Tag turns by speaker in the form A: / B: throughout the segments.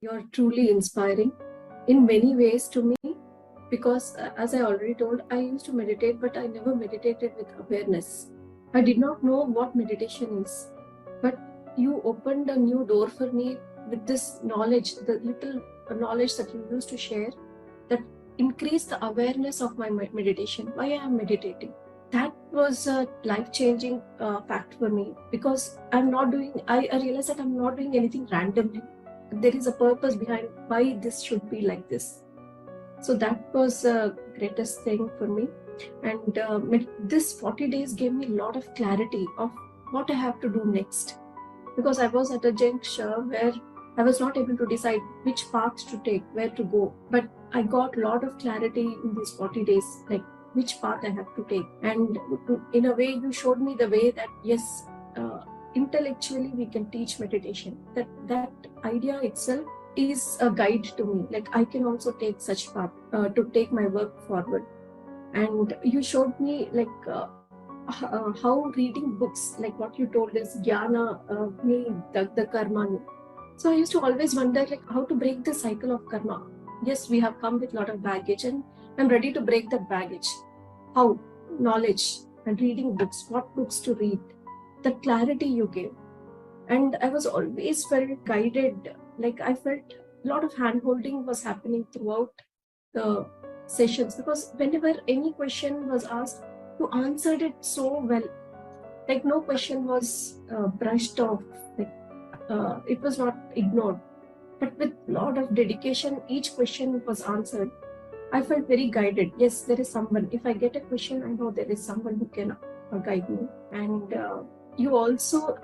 A: You're truly inspiring in many ways to me because, as I already told, I used to meditate, but I never meditated with awareness. I did not know what meditation is, but you opened a new door for me with this knowledge, the little knowledge that you used to share, that increased the awareness of my meditation, why I am meditating. That was a life-changing fact for me because I realized that I'm not doing anything randomly. There is a purpose behind why this should be like this. So that was the greatest thing for me. And this 40 days gave me a lot of clarity of what I have to do next. Because I was at a juncture where I was not able to decide which path to take, where to go. But I got a lot of clarity in these 40 days, like which path I have to take. And in a way, you showed me the way that, yes, intellectually we can teach meditation. That idea itself is a guide to me. Like I can also take such path to take my work forward. And you showed me like how reading books, like what you told is Dhyana the karma. So I used to always wonder like how to break the cycle of karma. Yes, we have come with a lot of baggage and I'm ready to break that baggage. How? Knowledge and reading books, what books to read, the clarity you gave. And I was always felt guided, like I felt a lot of hand-holding was happening throughout the sessions, because whenever any question was asked, you answered it so well. Like no question was brushed off, like it was not ignored, but with a lot of dedication, each question was answered. I felt very guided. Yes, there is someone. If I get a question, I know there is someone who can guide me. And you also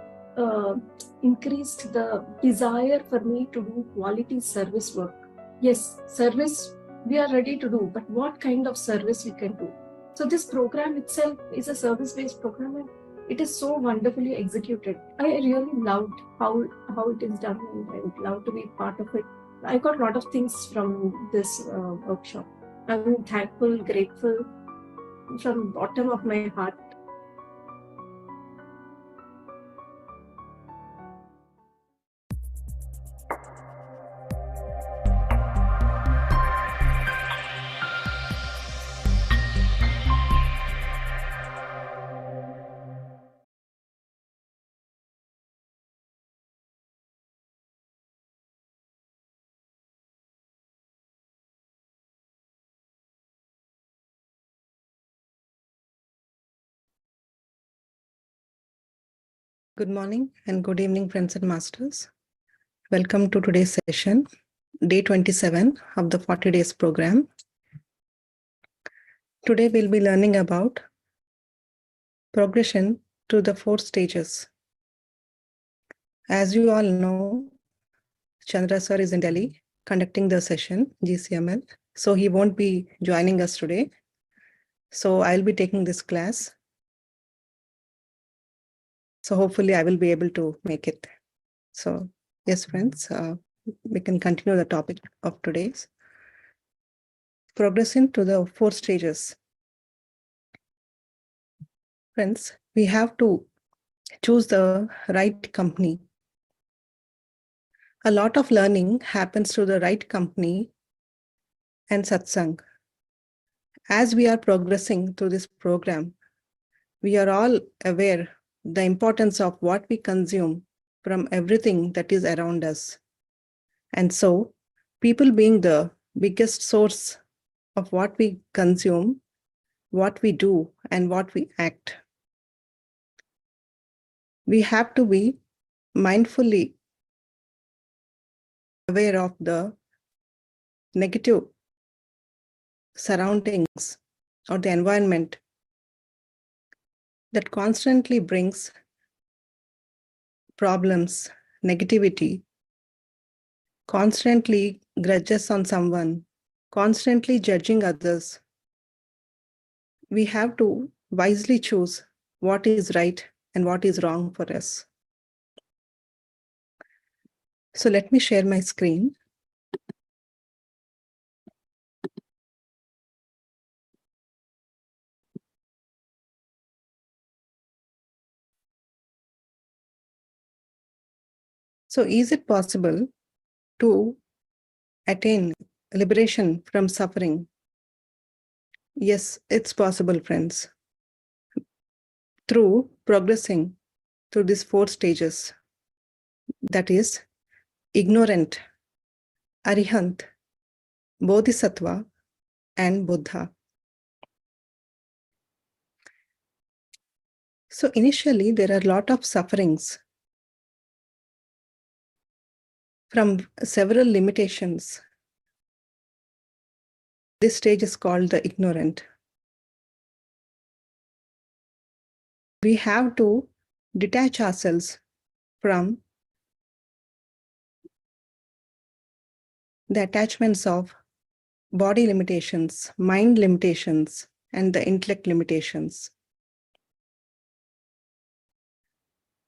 A: increased the desire for me to do quality service work. Yes, service we are ready to do, but what kind of service we can do? So this program itself is a service-based program and it is so wonderfully executed. I really loved how it is done and I would love to be part of it. I got a lot of things from this workshop. I'm thankful, grateful from the bottom of my heart.
B: Good morning and good evening, friends and masters. Welcome to today's session, day 27 of the 40 days program. Today we'll be learning about progression to the 4 stages. As you all know, Chandra sir is in Delhi conducting the session, GCML. So he won't be joining us today. So I'll be taking this class. So hopefully I will be able to make it. So yes, friends, we can continue the topic of today's. Progressing to the 4 stages. Friends, we have to choose the right company. A lot of learning happens through the right company and satsang. As we are progressing through this program, we are all aware the importance of what we consume from everything that is around us. And so, people being the biggest source of what we consume, what we do, and what we act. We have to be mindfully aware of the negative surroundings or the environment that constantly brings problems, negativity, constantly grudges on someone, constantly judging others. We have to wisely choose what is right and what is wrong for us. So let me share my screen. So is it possible to attain liberation from suffering? Yes, it's possible, friends. Through progressing through these 4 stages, that is, ignorant, arihant, bodhisattva, and Buddha. So initially, there are a lot of sufferings from several limitations. This stage is called the ignorant. We have to detach ourselves from the attachments of body limitations, mind limitations, and the intellect limitations.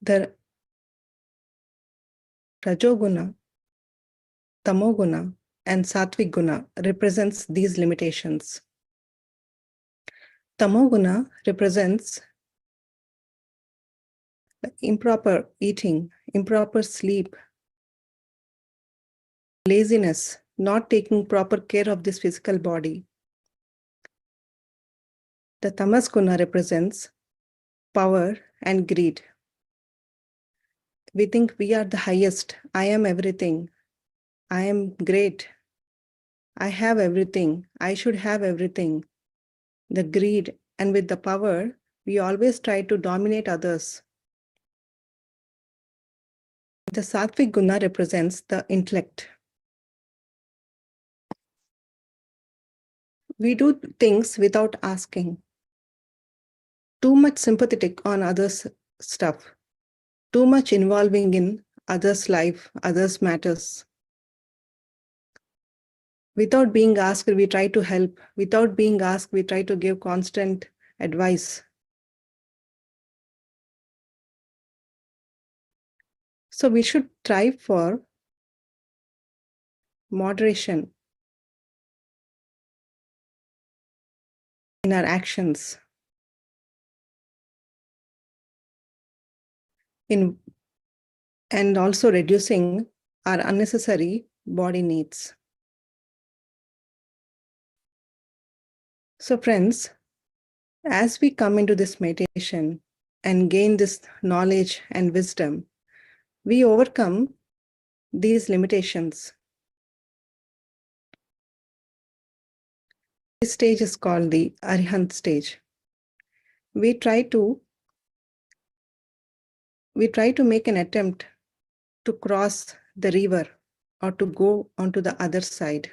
B: The Rajoguna, Tamoguna, and Sattvic Guna represents these limitations. Tamoguna represents improper eating, improper sleep, laziness, not taking proper care of this physical body. The Tamas Guna represents power and greed. We think we are the highest. I am everything. I am great. I have everything. I should have everything. The greed, and with the power, we always try to dominate others. The Sattvic Guna represents the intellect. We do things without asking. Too much sympathetic on others' stuff. Too much involving in others' life, others' matters. Without being asked, we try to help. Without being asked, we try to give constant advice. So we should strive for moderation in our actions, and also reducing our unnecessary body needs. So friends, as we come into this meditation and gain this knowledge and wisdom, we overcome these limitations. This stage is called the Arihant stage. We try to make an attempt to cross the river or to go onto the other side.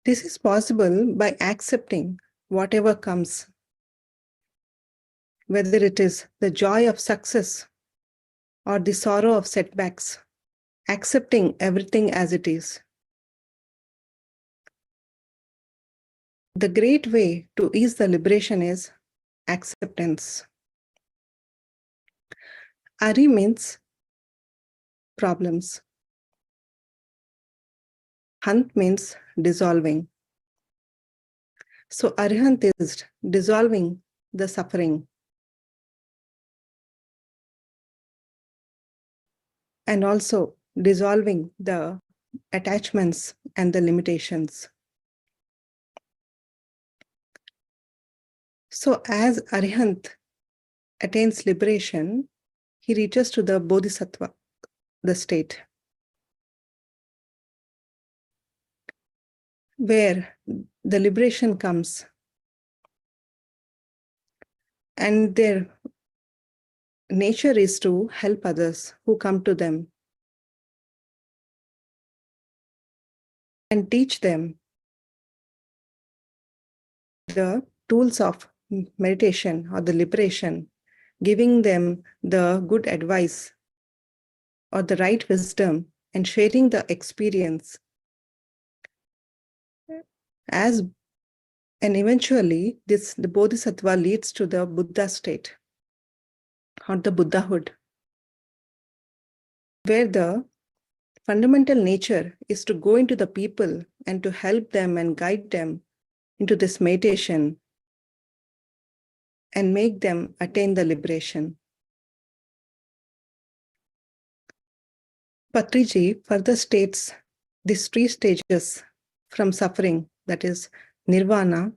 B: This is possible by accepting whatever comes, whether it is the joy of success or the sorrow of setbacks, accepting everything as it is. The great way to ease the liberation is acceptance. Ari means problems. Hant means dissolving. So Arihant is dissolving the suffering and also dissolving the attachments and the limitations. So as Arihant attains liberation, he reaches to the Bodhisattva, the state, where the liberation comes and their nature is to help others who come to them and teach them the tools of meditation or the liberation, giving them the good advice or the right wisdom and sharing the experience. And eventually, the Bodhisattva leads to the Buddha state or the Buddhahood, where the fundamental nature is to go into the people and to help them and guide them into this meditation and make them attain the liberation. Patriji further states these three stages from suffering, that is nirvana,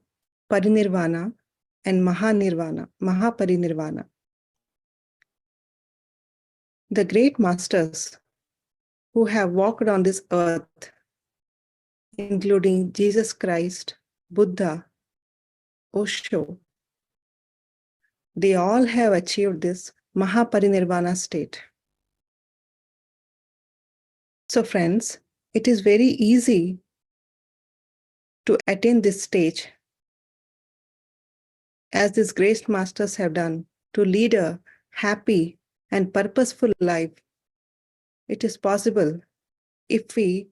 B: parinirvana, and mahaparinirvana. The great masters who have walked on this earth, including Jesus Christ, Buddha, Osho, they all have achieved this mahaparinirvana state. So friends, it is very easy to attain this stage, as these great masters have done, to lead a happy and purposeful life. It is possible if we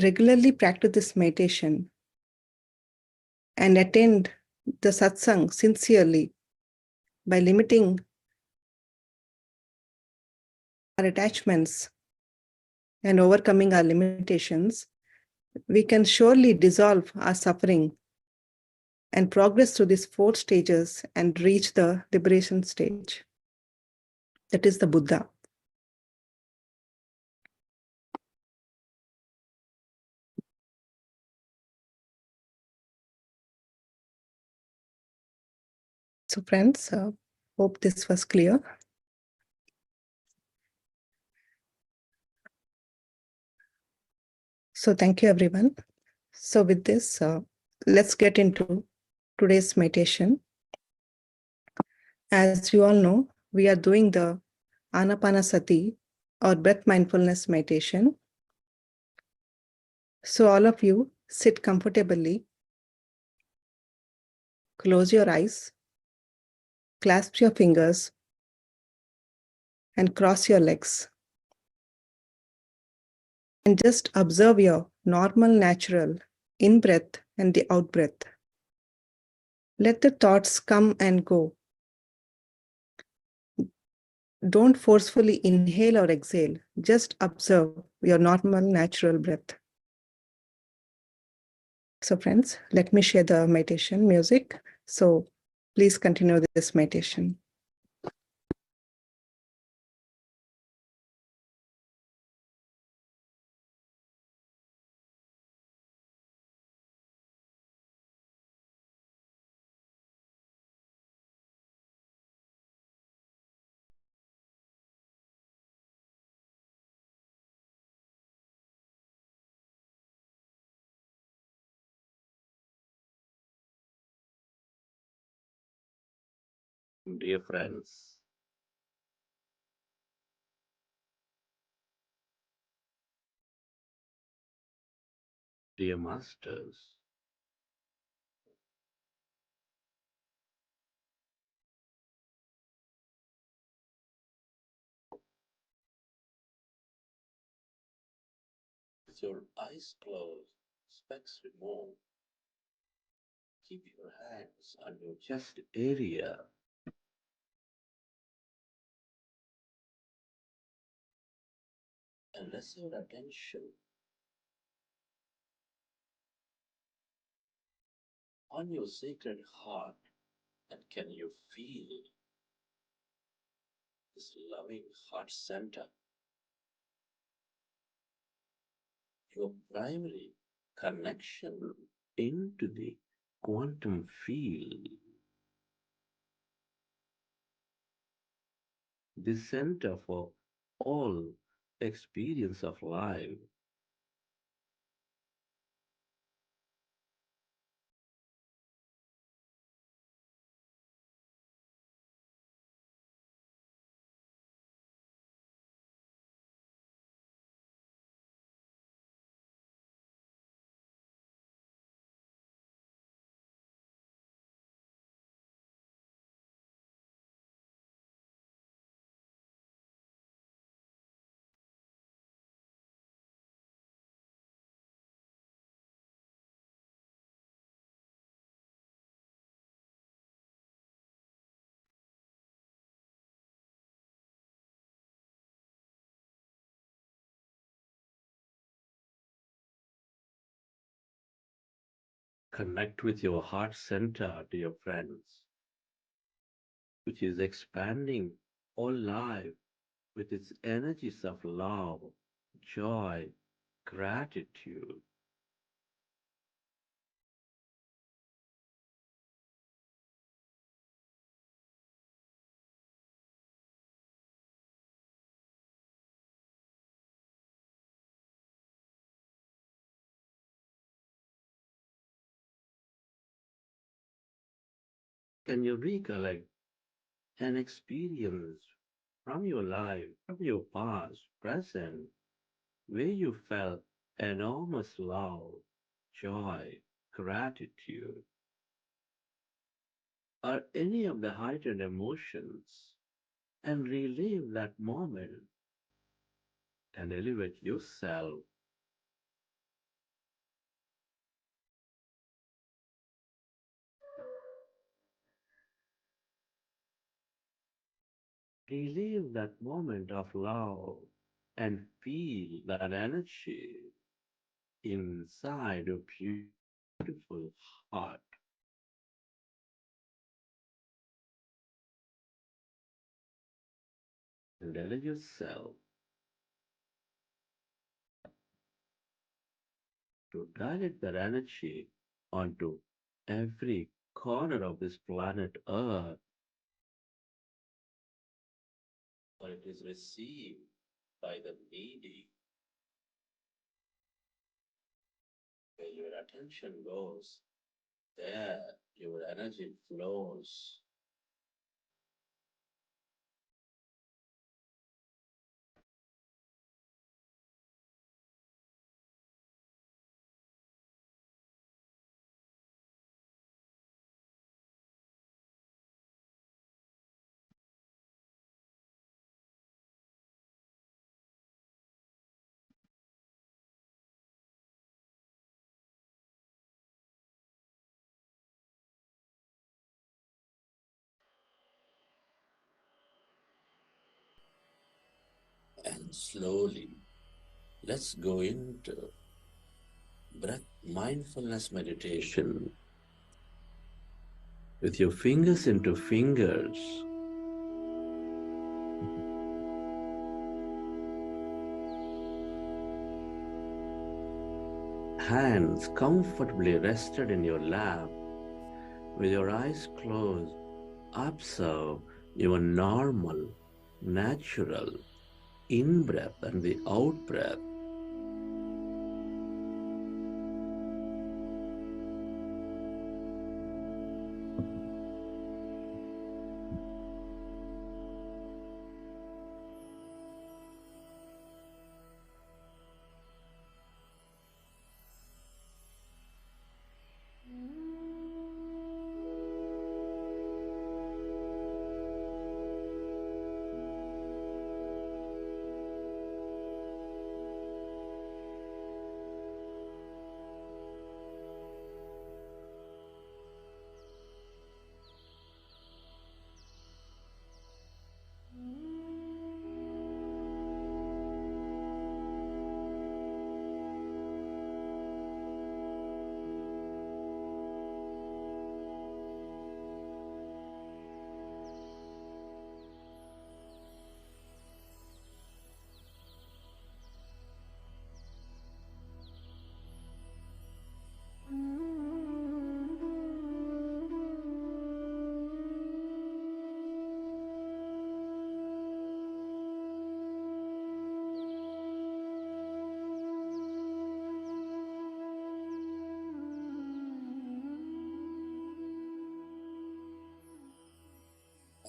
B: regularly practice this meditation and attend the satsang sincerely by limiting our attachments and overcoming our limitations. We can surely dissolve our suffering and progress through these 4 stages and reach the liberation stage. That is the Buddha. So friends, hope this was clear. So thank you, everyone. So with this, let's get into today's meditation. As you all know, we are doing the Ana-Pana-Sati or breath mindfulness meditation. So all of you sit comfortably, close your eyes, clasp your fingers, and cross your legs. And just observe your normal, natural in-breath and the out-breath. Let the thoughts come and go. Don't forcefully inhale or exhale. Just observe your normal, natural breath. So friends, let me share the meditation music. So please continue this meditation.
C: Dear friends, dear masters, with your eyes closed, specs removed, keep your hands on your chest area. And rest your attention on your sacred heart. And can you feel this loving heart center? Your primary connection into the quantum field. The center for all experience of life. Connect with your heart center, dear friends, which is expanding all life with its energies of love, joy, gratitude. Can you recollect an experience from your life, from your past, present, where you felt enormous love, joy, gratitude, or any of the heightened emotions, and relive that moment and elevate yourself. Relive that moment of love and feel that energy inside your beautiful heart. And allow yourself to direct that energy onto every corner of this planet Earth, where it is received by the needy, where your attention goes, there your energy flows. And slowly, let's go into breath mindfulness meditation with your fingers into fingers, hands comfortably rested in your lap, with your eyes closed. Observe your normal, natural in breath and the out breath.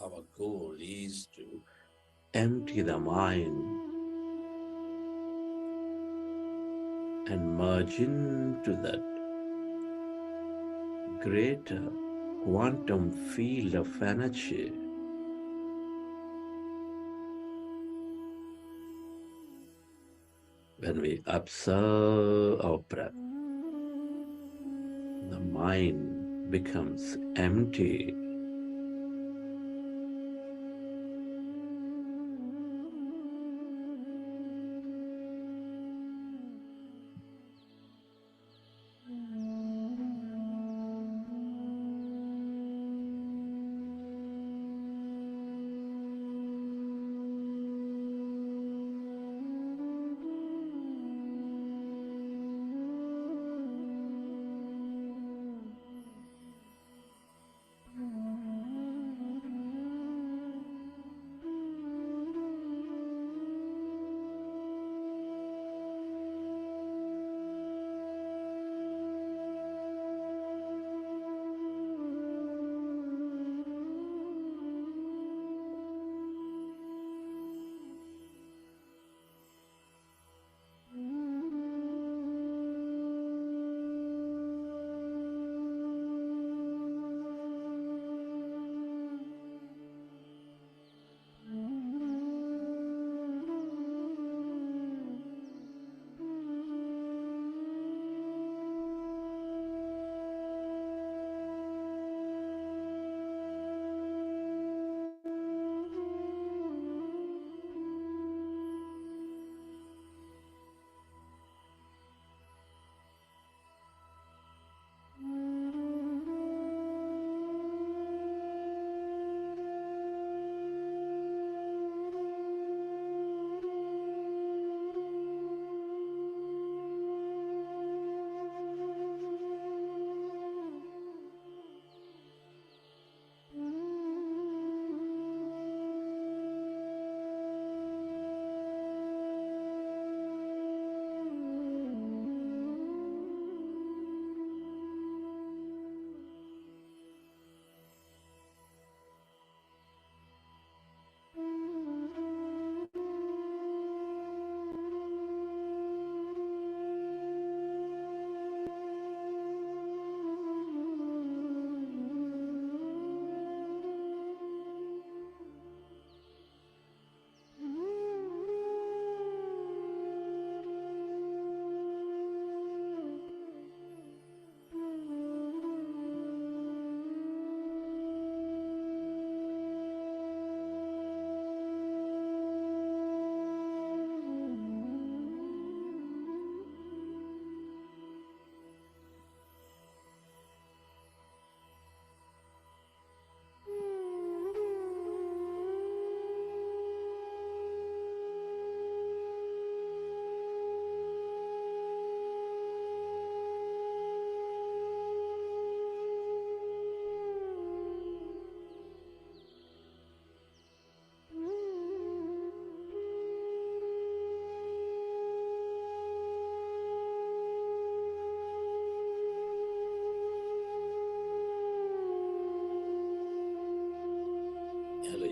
C: Our goal is to empty the mind and merge into that greater quantum field of energy. When we observe our breath, the mind becomes empty.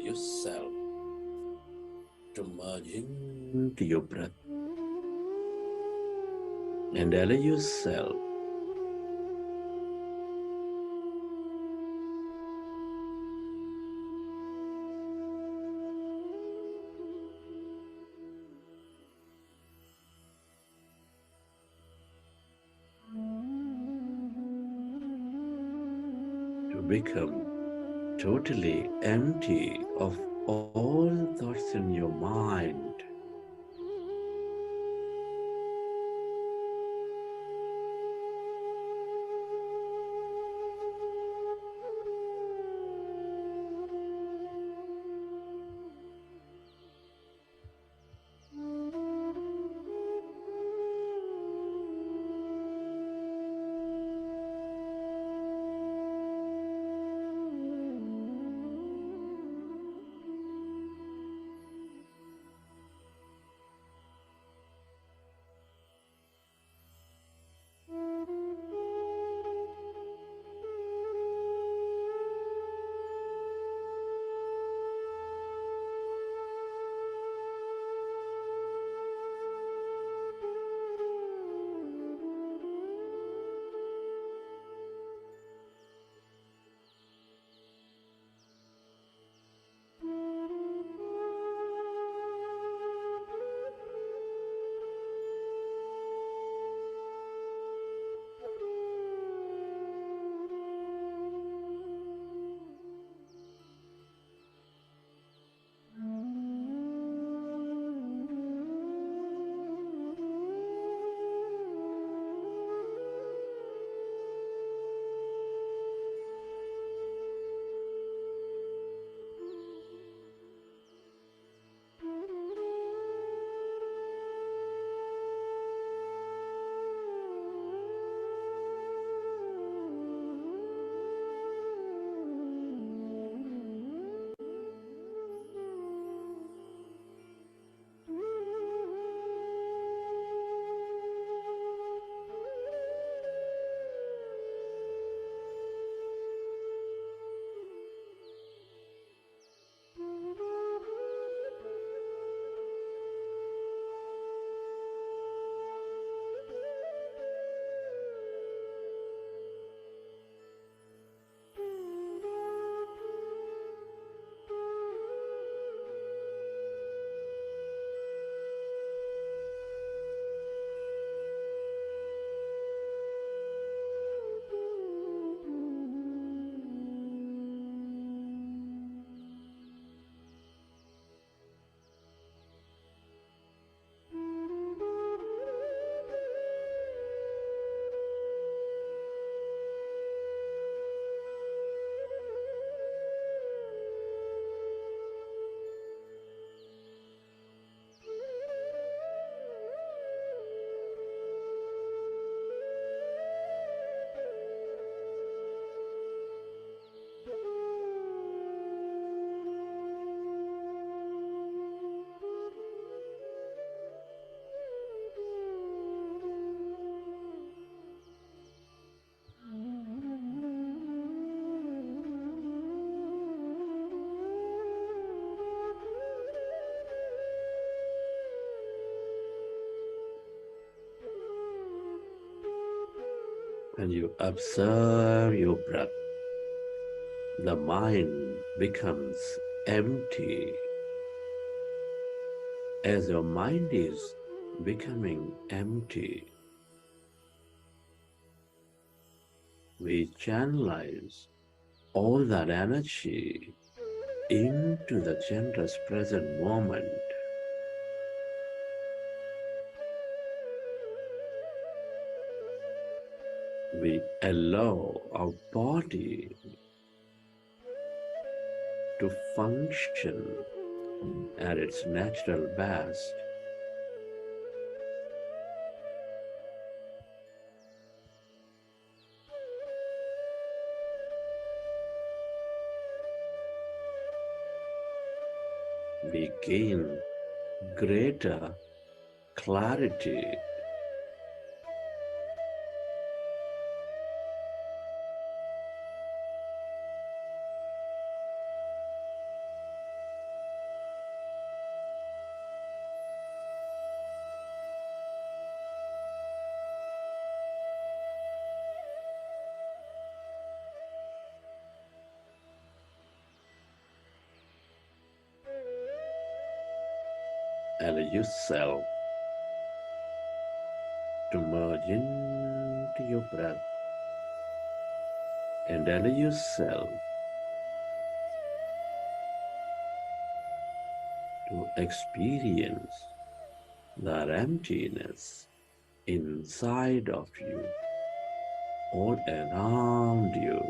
C: yourself to merge into your breath and allow yourself to become totally empty of all thoughts in your mind. When you observe your breath, the mind becomes empty. As your mind is becoming empty, we channelize all that energy into the generous present moment. We allow our body to function at its natural best. We gain greater clarity. Allow yourself to merge into your breath and allow yourself to experience that emptiness inside of you, all around you.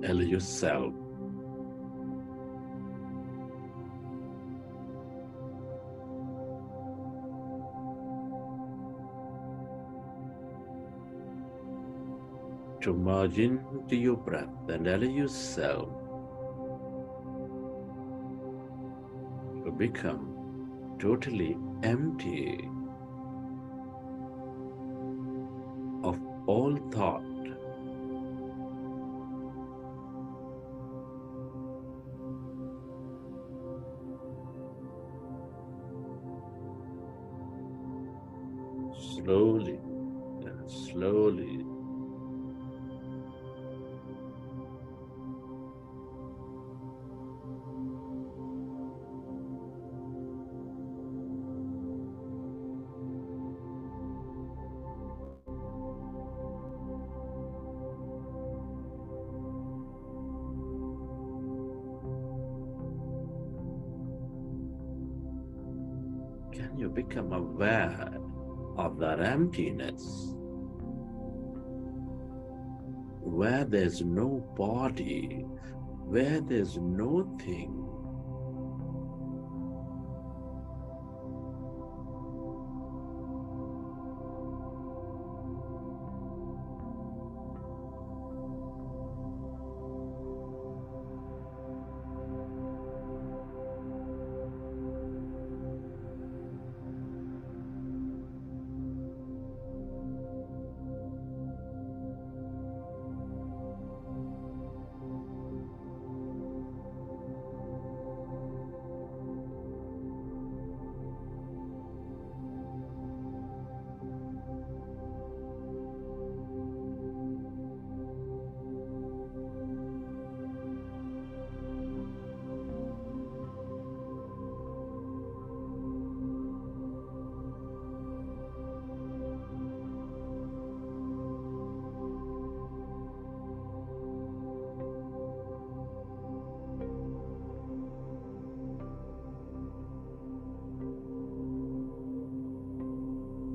C: Allow yourself to merge into your breath and allow yourself to become totally empty of all thought. Slowly and slowly can you become aware of that emptiness, where there's no body, where there's no thing.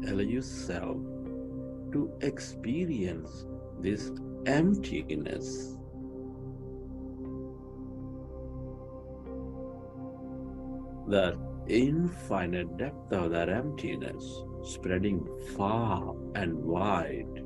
C: allow yourself to experience this emptiness. That infinite depth of that emptiness spreading far and wide.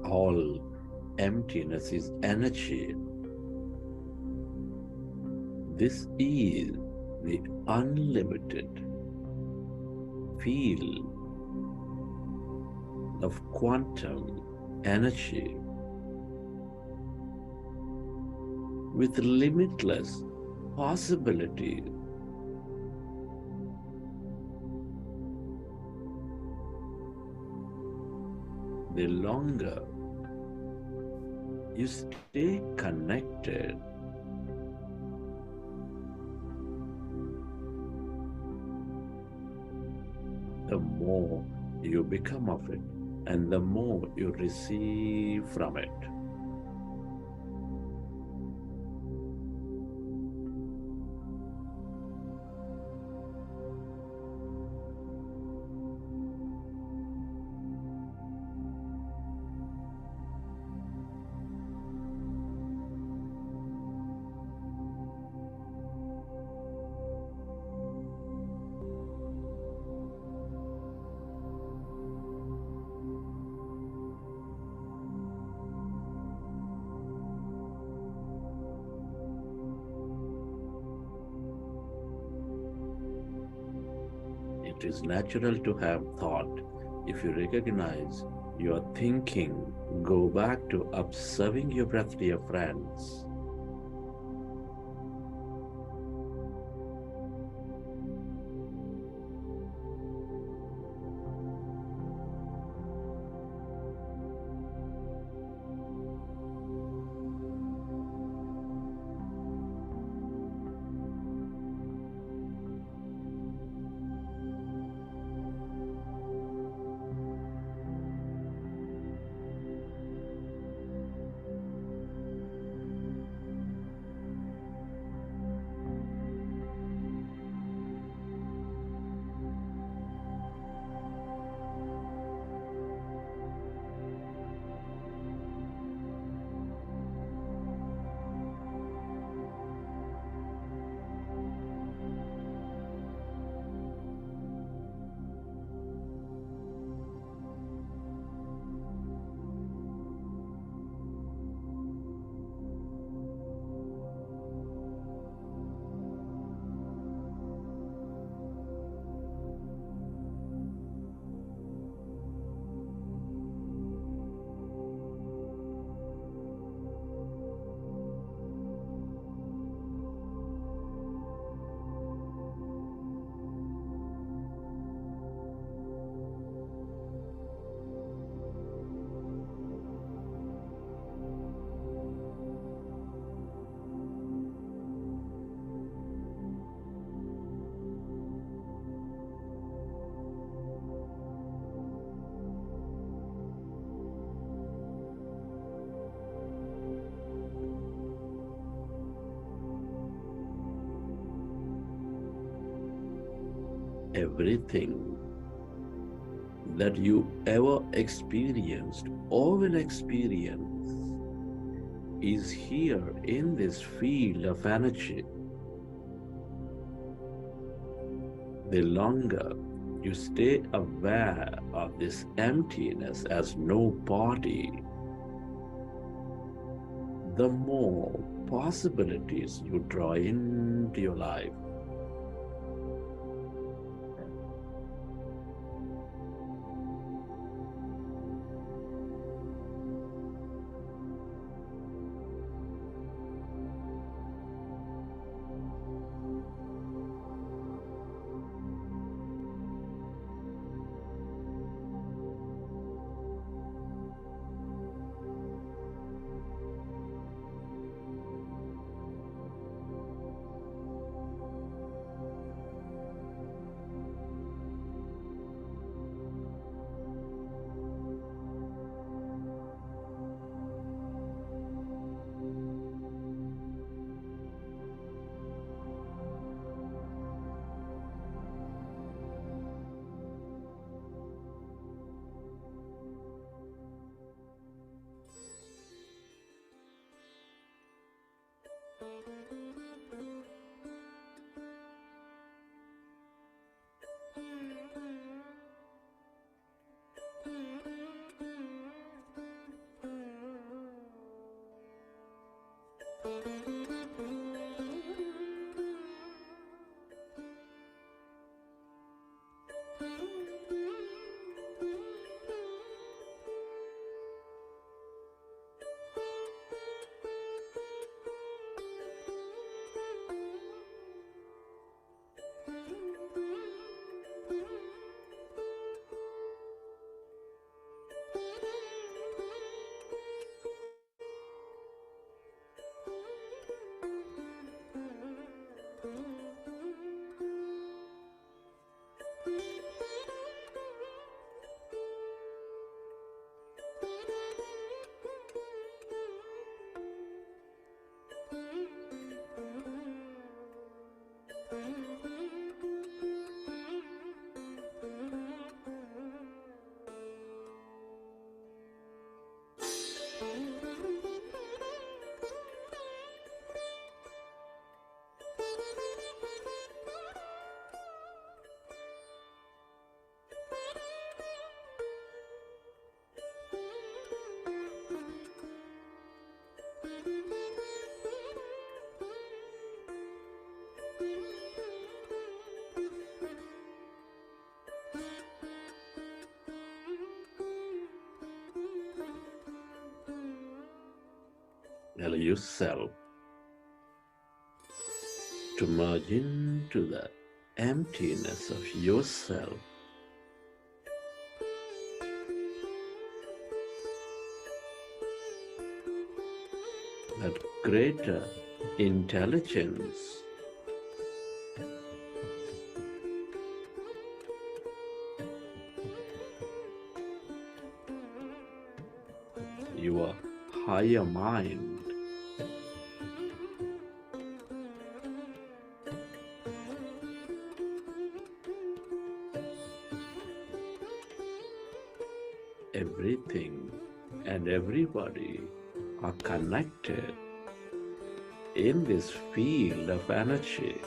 C: All emptiness is energy. This is the unlimited field of quantum energy with limitless possibilities. The longer you stay connected, the more you become of it, and the more you receive from it. It is natural to have thought. If you recognize your thinking, go back to observing your breath, dear friends. everything that you ever experienced or will experience is here in this field of energy. The longer you stay aware of this emptiness as no body, the more possibilities you draw into your life. Allow yourself to merge into the emptiness of yourself. That greater intelligence your higher mind everything and everybody are connected in this field of energy.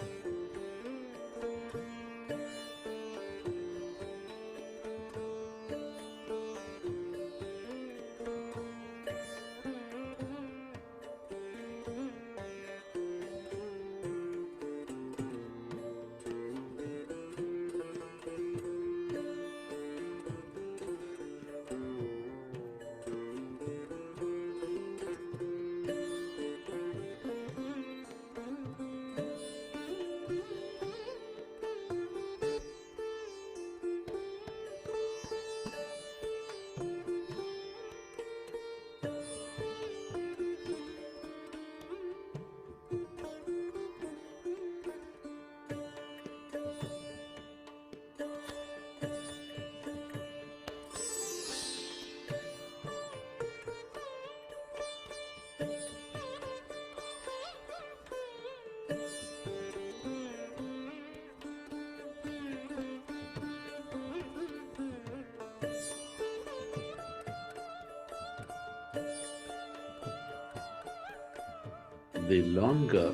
C: the longer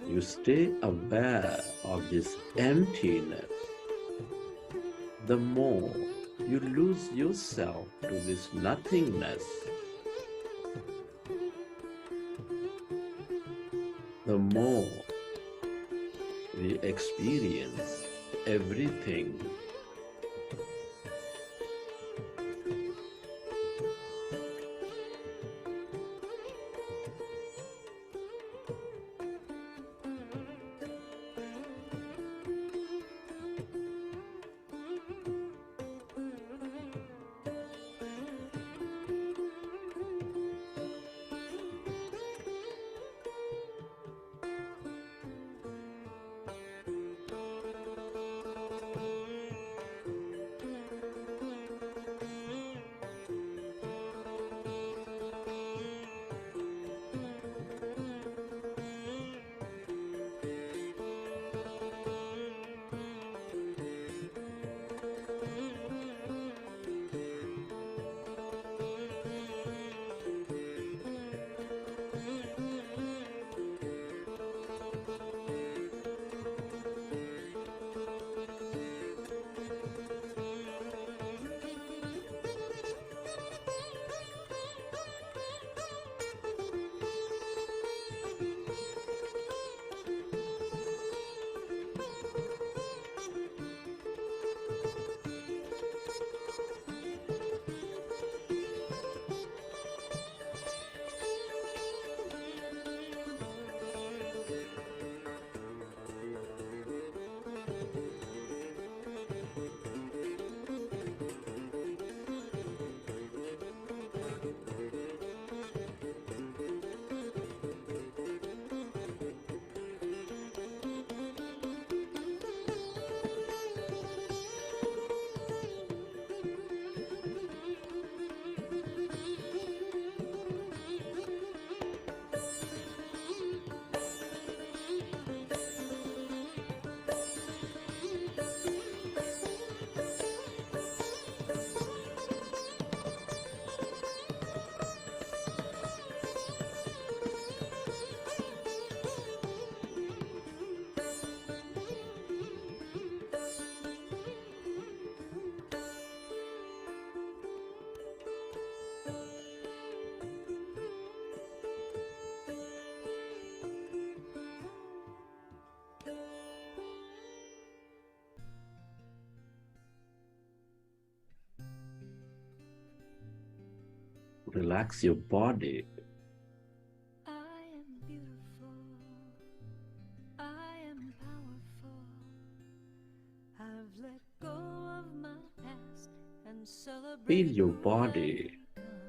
C: you stay aware of this emptiness, the more you lose yourself to this nothingness. The more we experience everything. Relax your body.
D: I am beautiful. I am powerful. I've let go of my past and celebrate.
C: Feel your body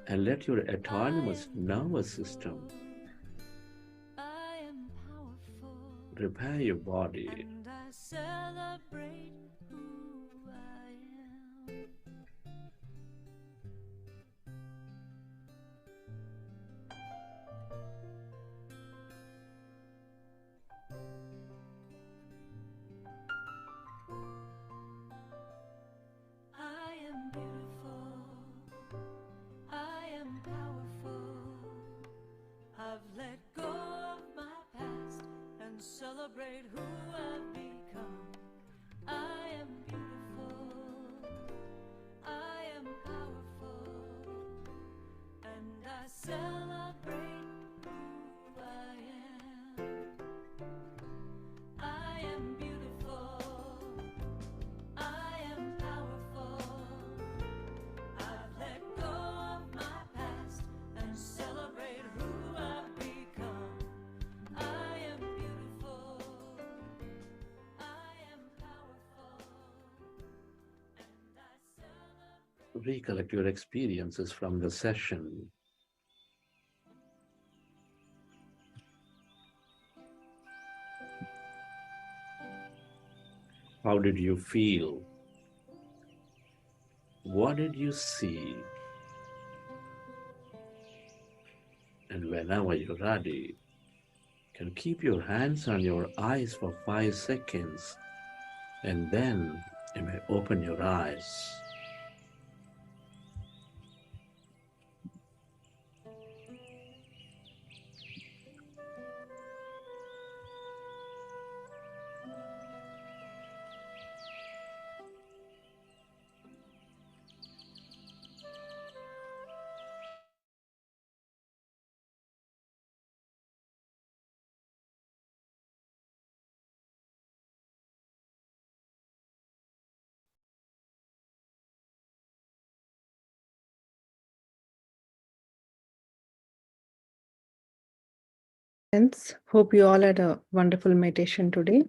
C: and let your autonomous nervous system
D: I am powerful.
C: repair your body.
D: And I celebrate who I am. I am beautiful. I am powerful. I've let go of my past and celebrate who I've become. I am beautiful. I am powerful. And I celebrate who I am. I am beautiful. I am powerful. I've let go of my past and celebrate who I've become. I am beautiful. I am powerful. And I celebrate.
C: Recollect your experiences from the session. How did you feel? What did you see? And whenever you're ready, you can keep your hands on your eyes for 5 seconds, and then you may open your eyes.
B: Friends, hope you all had a wonderful meditation today.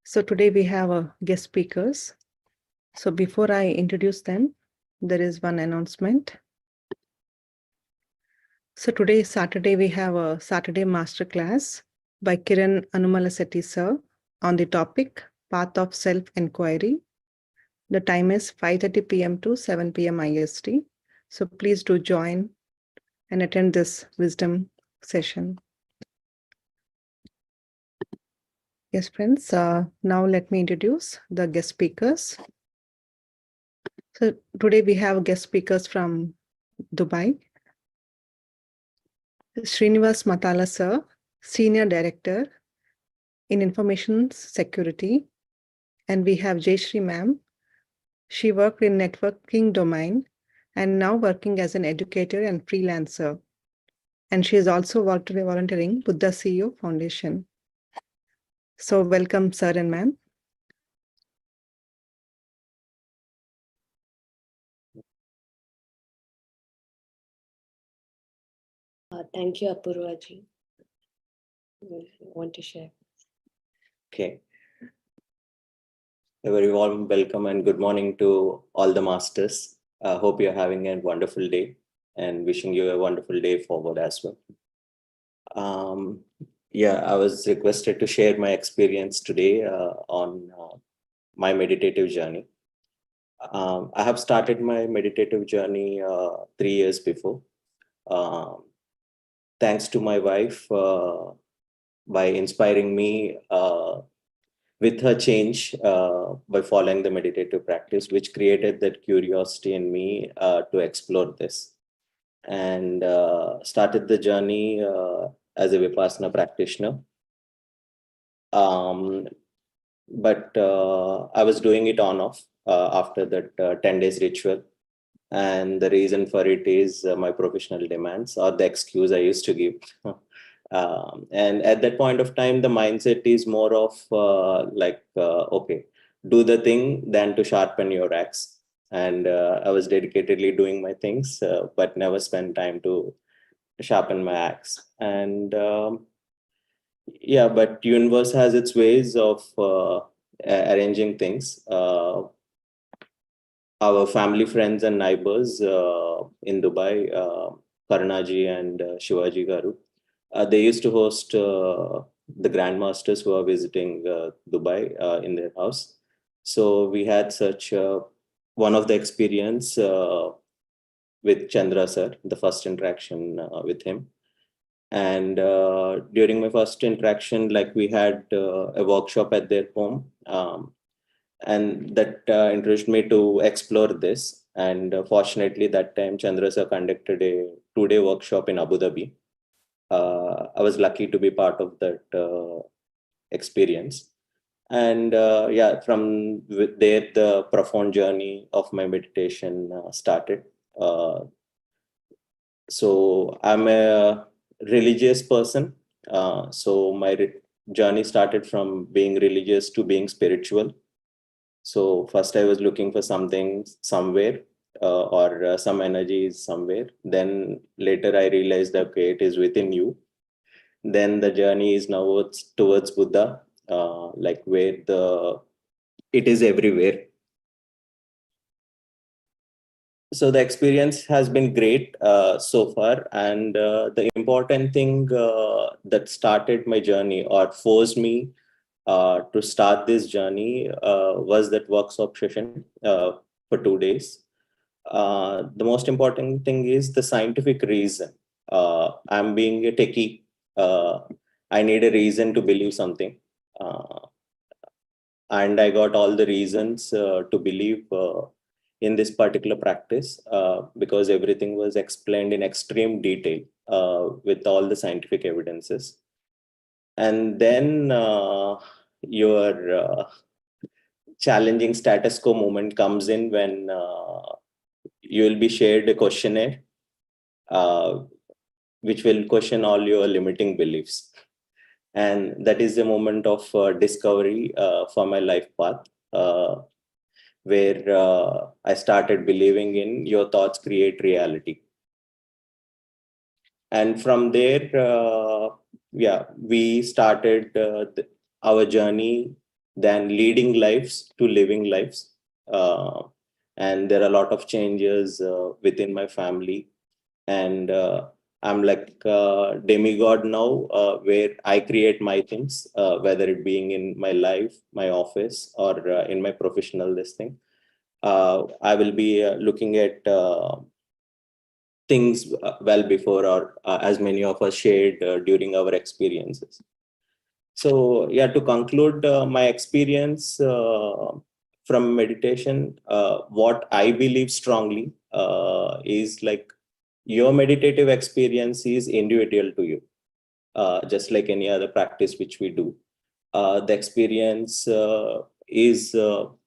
B: So today we have guest speakers. So before I introduce them, there is one announcement. So today, Saturday, we have a Saturday masterclass by Kiran Ana-Pana-Sati sir on the topic Path of Self-Inquiry. The time is 5:30 p.m. to 7 p.m. IST. So please do join and attend this wisdom session. Yes, friends, now let me introduce the guest speakers. So today we have guest speakers from Dubai. Srinivas Matala sir, Senior Director in Information Security. And we have Jayashree ma'am. She worked in networking domain and now working as an educator and freelancer. And she is also volunteering Buddha CEO Foundation. So welcome, sir and ma'am.
E: Thank you, Apurvaji. Want to share?
F: Okay. A very warm welcome and good morning to all the masters. I hope you're having a wonderful day and wishing you a wonderful day forward as well. I was requested to share my experience today on my meditative journey. I have started my meditative journey 3 years before. Thanks to my wife by inspiring me with her change by following the meditative practice, which created that curiosity in me to explore this, and started the journey as a Vipassana practitioner. But I was doing it on off after that 10 days ritual. And the reason for it is my professional demands, or the excuse I used to give. And at that point of time, the mindset is more of okay, do the thing than to sharpen your axe. And I was dedicatedly doing my things, but never spent time to sharpen my axe. And but universe has its ways of arranging things. Our family, friends, and neighbors in Dubai, Karnaji and Shivaji Garu, they used to host the grandmasters who are visiting Dubai in their house. So we had such one of the experience with Chandra sir, the first interaction with him. And during my first interaction, like we had a workshop at their home. And that encouraged me to explore this. And fortunately, that time Chandra sir conducted a 2-day workshop in Abu Dhabi. I was lucky to be part of that experience. And from there, the profound journey of my meditation started. So I'm a religious person. So my journey started from being religious to being spiritual. So first I was looking for something somewhere or some energy is somewhere. Then later I realized that okay, it is within you. Then the journey is now towards Buddha, like where it is everywhere. So the experience has been great so far. And the important thing that started my journey or forced me to start this journey was that workshop session for 2 days. The most important thing is the scientific reason. I'm being a techie. I need a reason to believe something. And I got all the reasons to believe in this particular practice because everything was explained in extreme detail with all the scientific evidences. And then your challenging status quo moment comes in when you will be shared a questionnaire which will question all your limiting beliefs. And that is the moment of discovery for my life path, where I started believing in your thoughts create reality. And from there, we started our journey, then leading lives to living lives. And there are a lot of changes within my family. And I'm like a demigod now, where I create my things, whether it being in my life, my office, or in my professional this thing. I will be looking at things well before, or as many of us shared during our experiences. So yeah, to conclude my experience from meditation, what I believe strongly is like your meditative experience is individual to you, just like any other practice which we do. The experience is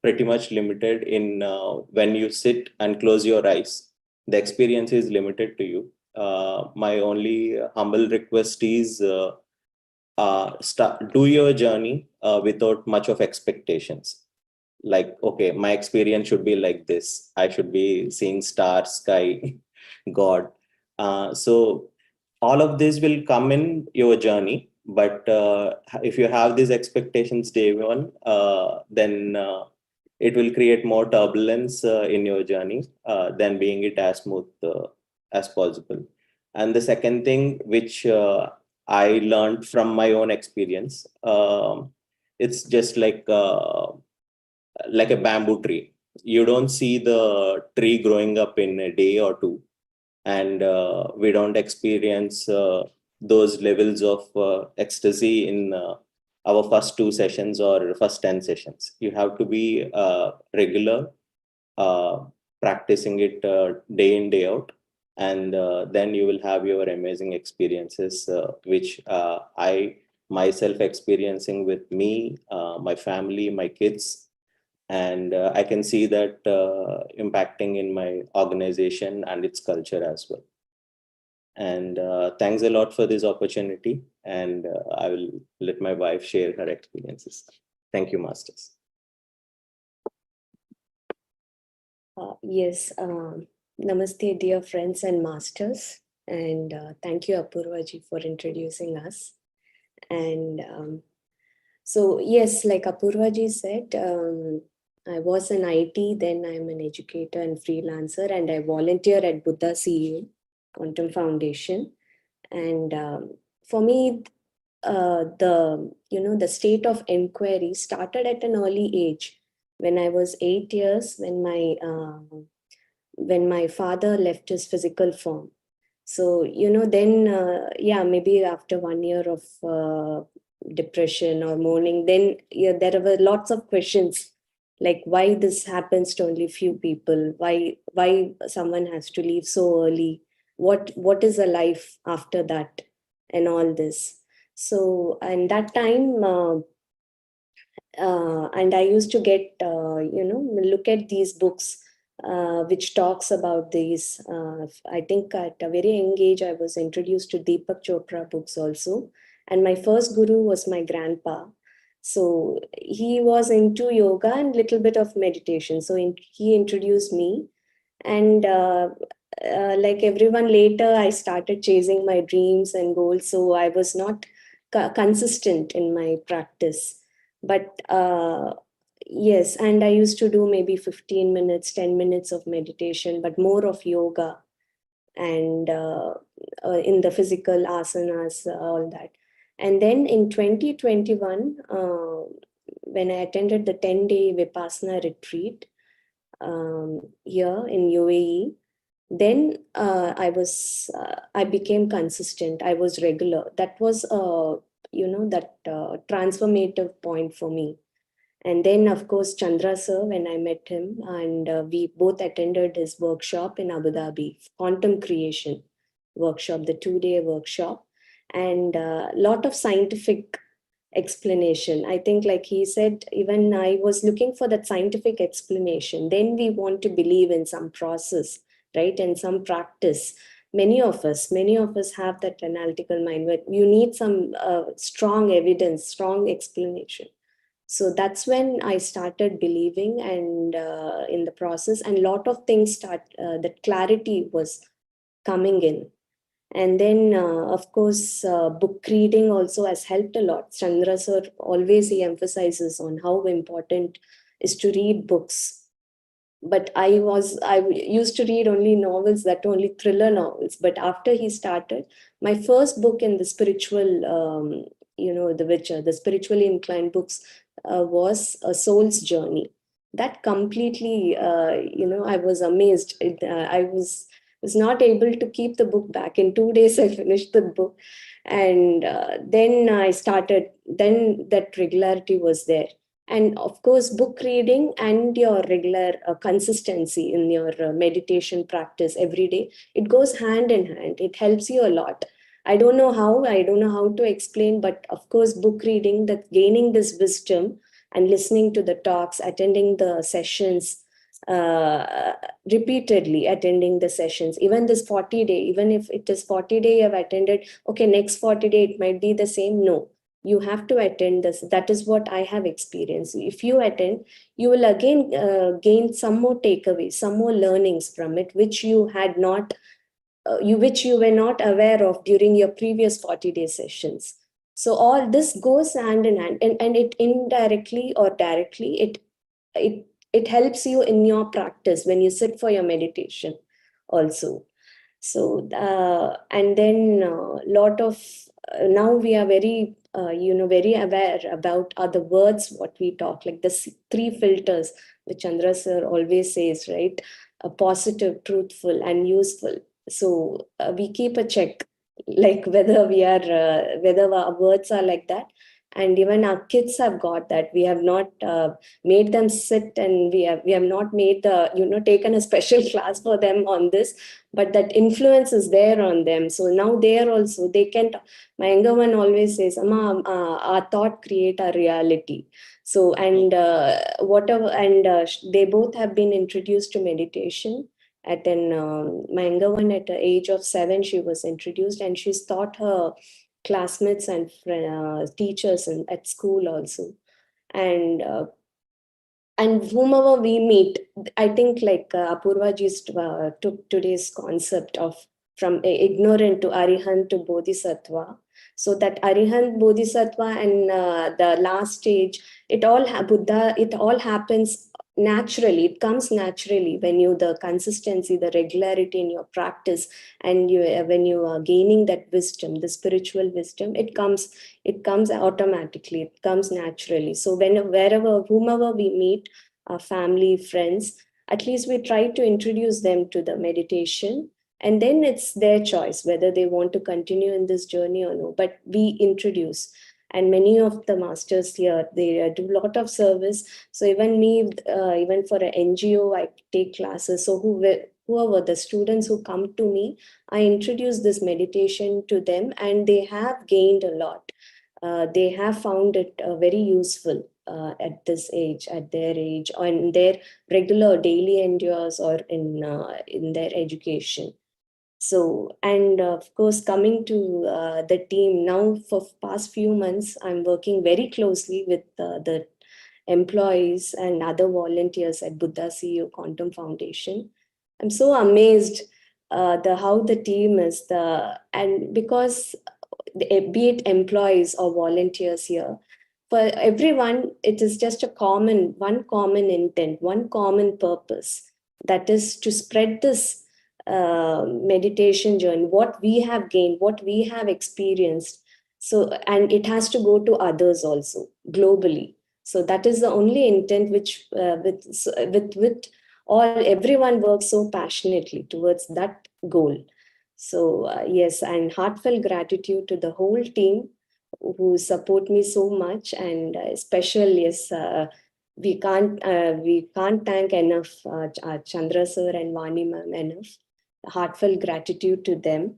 F: pretty much limited in when you sit and close your eyes. The experience is limited to you. My only humble request is do your journey without much of expectations. Like, okay, my experience should be like this. I should be seeing stars, sky, God. So all of this will come in your journey. But if you have these expectations day one, then it will create more turbulence in your journey than being it as smooth as possible. And the second thing, which I learned from my own experience, it's just like a bamboo tree. You don't see the tree growing up in a day or two, and we don't experience those levels of ecstasy in our first 2 sessions or first 10 sessions. You have to be regular, practicing it day in, day out, and then you will have your amazing experiences, which I myself experiencing with me, my family, my kids, and I can see that impacting in my organization and its culture as well. And thanks a lot for this opportunity, and I will let my wife share her experiences. Thank you, Masters.
E: Yes, namaste, dear friends and masters. And thank you, Apurvaji, for introducing us. And so, yes, like Apurvaji said, I was an IT, then I'm an educator and freelancer, and I volunteer at Buddha CU, Quantum Foundation. And for me, the state of inquiry started at an early age. When I was 8 years, when my father left his physical form. So, then, maybe after 1 year of depression or mourning, then there were lots of questions, like why this happens to only few people, why someone has to leave so early, what is a life after that, and all this. So, and that time, and I used to get, look at these books which talks about these. I think at a very young age, I was introduced to Deepak Chopra books also. And my first guru was my grandpa. So he was into yoga and little bit of meditation. So he introduced me. And like everyone later, I started chasing my dreams and goals. So I was not consistent in my practice. But yes, and I used to do maybe 15 minutes, 10 minutes of meditation, but more of yoga and in the physical asanas, all that. And then in 2021, when I attended the 10-day Vipassana retreat here in UAE, then I became consistent. I was regular. That was, that transformative point for me. And then, of course, Chandra sir, when I met him, and we both attended his workshop in Abu Dhabi, Quantum Creation workshop, the 2-day workshop, and a lot of scientific explanation. I think, like he said, even I was looking for that scientific explanation. Then we want to believe in some process, right, and some practice. Many of us have that analytical mind, but you need some strong evidence, strong explanation. So that's when I started believing, and in the process, and a lot of things that clarity was coming in. And then, of course, book reading also has helped a lot. Chandra sir always he emphasizes on how important is to read books. But I used to read only novels, that only thriller novels. But after he started, my first book in the spiritual, the spiritually inclined books was A Soul's Journey. That completely, I was amazed. I was not able to keep the book back. In 2 days, I finished the book. And then I started, then that regularity was there. And of course, book reading and your regular consistency in your meditation practice every day, it goes hand in hand. It helps you a lot. I don't know how to explain, but of course, book reading, that gaining this wisdom and listening to the talks, attending the sessions, repeatedly attending the sessions, even this 40-day, even if it is 40-day you have attended, okay, next 40-day, it might be the same. No, you have to attend this. That is what I have experienced. If you attend, you will again gain some more takeaways, some more learnings from it, which you had not, which you were not aware of during your previous 40-day sessions. So all this goes hand in hand, and it indirectly or directly, it helps you in your practice when you sit for your meditation also. So and then lot of now we are very very aware about other words what we talk, like the three filters which Chandra sir always says, right? Positive, truthful, and useful. So we keep a check, like whether we are whether our words are like that. And even our kids have got that. We have not made them sit, and we have not made the taken a special class for them on this, but that influence is there on them. So now they are also, they can my younger one always says, Amma, our thought create our reality. So and whatever, and they both have been introduced to meditation at an my younger one at the age of 7, she was introduced, and she's taught her classmates and teachers at school also. And whomever we meet, I think like Apurva just took today's concept of from ignorant to arihant to bodhisattva. So that arihant, bodhisattva, and the last stage, it all Buddha, it all happens naturally. It comes naturally when you the consistency, the regularity in your practice, and you when you are gaining that wisdom, the spiritual wisdom, it comes automatically, it comes naturally. So wherever, whomever we meet, our family, friends, at least we try to introduce them to the meditation, and then it's their choice whether they want to continue in this journey or no, but we introduce. And many of the masters here, they do a lot of service. So even me, even for an NGO, I take classes. So whoever the students who come to me, I introduce this meditation to them, and they have gained a lot. They have found it very useful at this age, at their age, or in their regular daily endures, or in their education. So, and of course, coming to the team now, for past few months, I'm working very closely with the employees and other volunteers at Buddha CEO Quantum Foundation. I'm so amazed how the team is, and because be it employees or volunteers here, for everyone, it is just one common intent, one common purpose, that is to spread this meditation journey, what we have gained, what we have experienced. So, and it has to go to others also globally. So that is the only intent which with all everyone works so passionately towards that goal. So yes, and heartfelt gratitude to the whole team who support me so much, and special, yes, we can't thank enough Chandra sir and Vani ma'am enough. Heartfelt gratitude to them.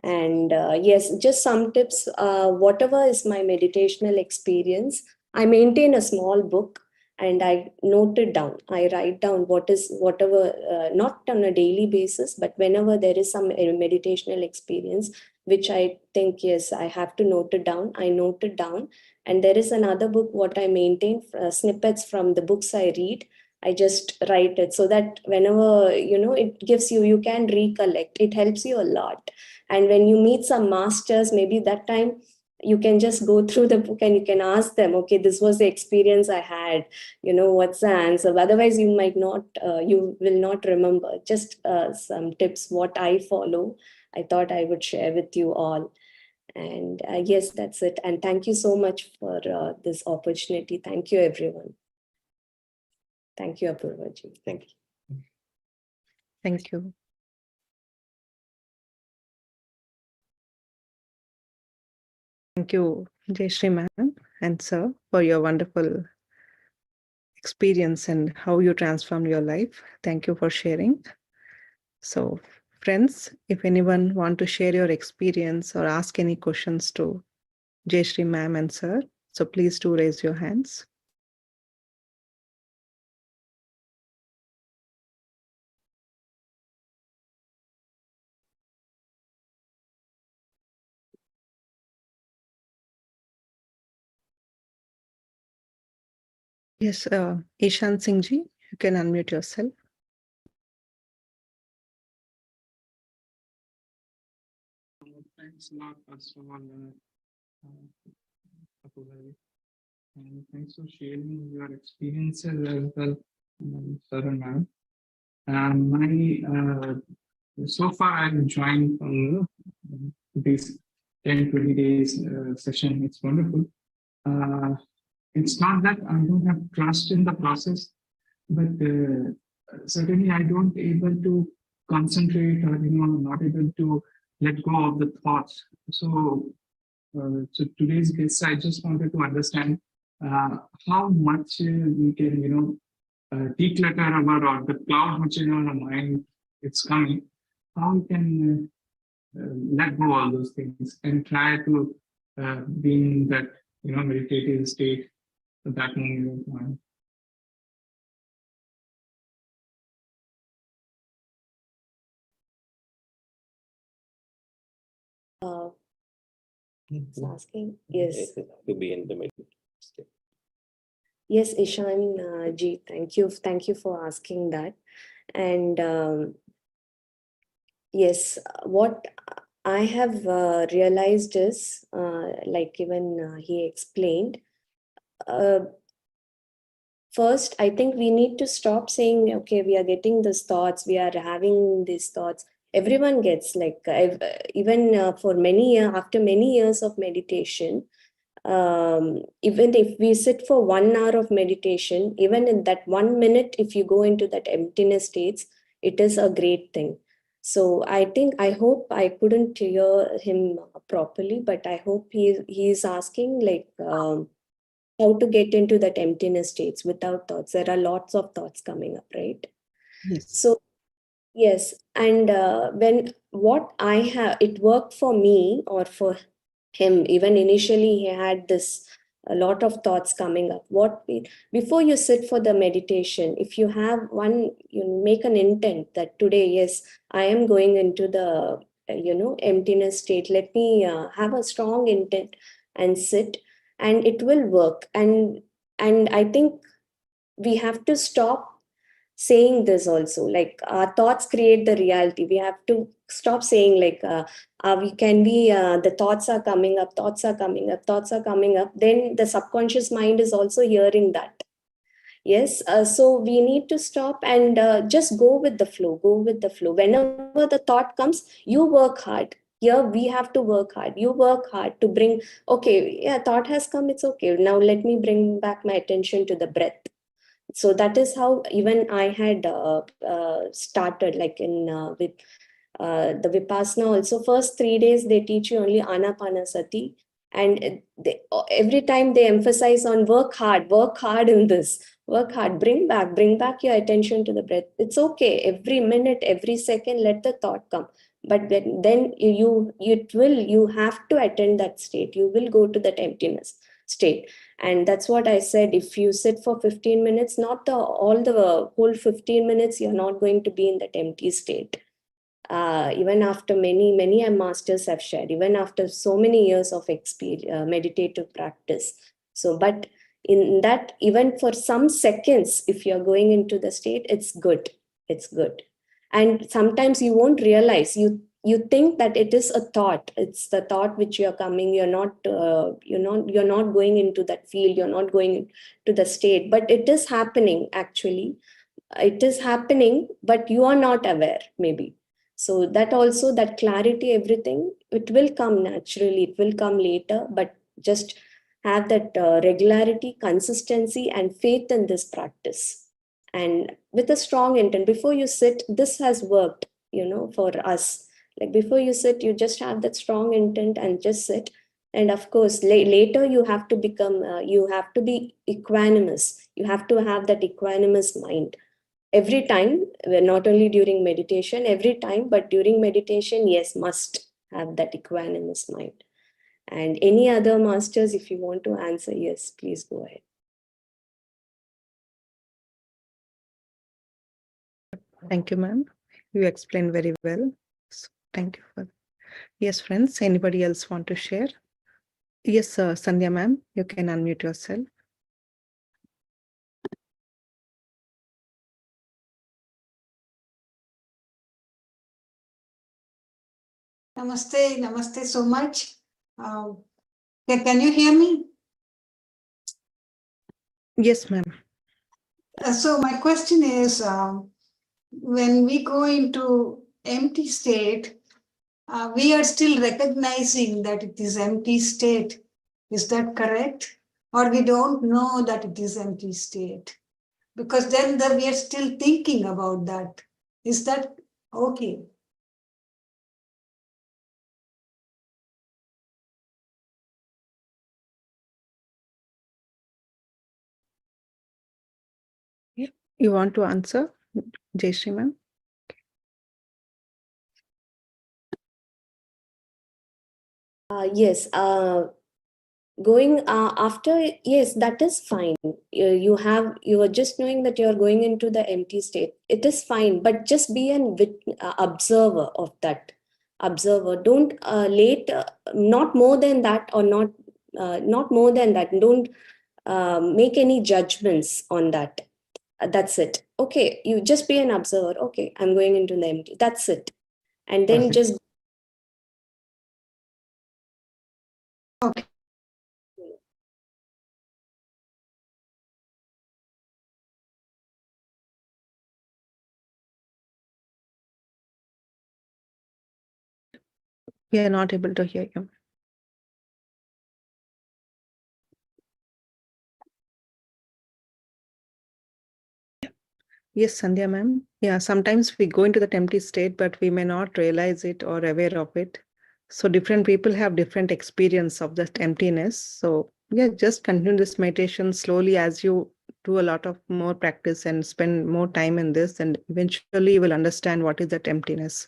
E: And yes, just some tips. Whatever is my meditational experience, I maintain a small book and I note it down. I write down whatever, not on a daily basis, but whenever there is some meditational experience, which I think, yes, I have to note it down. I note it down. And there is another book, what I maintain, snippets from the books I read. I just write it so that whenever, it gives you can recollect. It helps you a lot. And when you meet some masters, maybe that time you can just go through the book and you can ask them, okay, this was the experience I had, what's the answer? Otherwise, you might not, you will not remember. Just some tips, what I follow, I thought I would share with you all. And yes, that's it. And thank you so much for this opportunity. Thank you, everyone. Thank you, Apurvaji.
F: Thank you.
B: Thank you. Thank you, Jayashree ma'am and sir, for your wonderful experience and how you transformed your life. Thank you for sharing. So, friends, if anyone want to share your experience or ask any questions to Jayashree ma'am and sir, so please do raise your hands. Yes, Ishan Singh ji, you can unmute yourself.
G: Thanks a lot, first of all, Apurvaji. And thanks for sharing your experiences as well, sir and ma'am. So far I've joined from this 10-20 days session. It's wonderful. It's not that I don't have trust in the process, but certainly I don't able to concentrate or not able to let go of the thoughts. So today's guest, I just wanted to understand how much we can declutter our or the cloud which is on our mind, it's coming. How we can let go all those things and try to be in that meditative state at that moment of time.
E: It's asking, yes.
F: To be in the middle state.
E: Yes, Ishan ji, thank you for asking that. And yes, what I have realized is, like even he explained, first, I think we need to stop saying, okay, we are getting these thoughts, we are having these thoughts. Everyone gets, like, even for after many years of meditation, even if we sit for 1 hour of meditation, even in that 1 minute, if you go into that emptiness states, it is a great thing. So I hope I couldn't hear him properly, but I hope he's asking like how to get into that emptiness states without thoughts. There are lots of thoughts coming up, right?
B: Yes.
E: So yes, and when what I have, it worked for me or for him. Even initially, he had a lot of thoughts coming up. Before you sit for the meditation, if you have you make an intent that today, yes, I am going into the emptiness state. Let me have a strong intent and sit, and it will work. And I think we have to stop saying this also, like our thoughts create the reality. We have to stop saying like the thoughts are coming up, thoughts are coming up, thoughts are coming up. Then the subconscious mind is also hearing that. Yes, so we need to stop and just go with the flow. Whenever the thought comes, you work hard. Here we have to work hard. You work hard to bring, okay, yeah, thought has come, it's okay, now let me bring back my attention to the breath. So that is how even I had started, like with the Vipassana also. First 3 days they teach you only Ana-Pana-Sati, and every time they emphasize on work hard in this, work hard, bring back your attention to the breath. It's okay, every minute, every second, let the thought come, but then you have to attend that state. You will go to that emptiness state. And that's what I said. If you sit for 15 minutes, not the whole 15 minutes, you're not going to be in that empty state. Even after many masters have shared, even after so many years of meditative practice. So, but In that, even for some seconds, if you're going into the state, it's good. It's good. And sometimes you won't realize, you think that it is a thought. It's the thought which you're coming. You're not going into that field. You're not going to the state, but it is happening actually. It is happening, but you are not aware maybe. So that also, that clarity, everything, it will come naturally. It will come later, but just have that regularity, consistency, and faith in this practice. And with a strong intent, before you sit, this has worked, for us. Like before you sit, you just have that strong intent and just sit. And of course, later you have to become, you have to be equanimous. You have to have that equanimous mind. Every time, not only during meditation, every time, but during meditation, yes, must have that equanimous mind. And any other masters, if you want to answer, yes, please go ahead.
B: Thank you, ma'am. You explained very well. So, thank you for. Yes, friends, anybody else want to share? Yes, Sandhya ma'am, you can unmute yourself.
H: Namaste, namaste so much. Can you hear me?
B: Yes, ma'am.
H: So my question is, when we go into empty state, we are still recognizing that it is empty state. Is that correct? Or we don't know that it is empty state? Because then we are still thinking about that. Is that okay?
B: You want to answer, Jayashree ma'am?
E: Yes, going after, yes, that is fine. You are just knowing that you're going into the empty state. It is fine, but just be an observer of that. Observer. Don't not more than that, or not more than that. Don't make any judgments on that. That's it. Okay, you just be an observer. Okay, I'm going into the empty. That's it. And then just.
H: Okay.
B: We are not able to hear you. Yes, Sandhya ma'am. Yeah, sometimes we go into the empty state, but we may not realize it or aware of it. So different people have different experience of that emptiness. So yeah, just continue this meditation slowly as you do a lot of more practice and spend more time in this, and eventually you will understand what is that emptiness.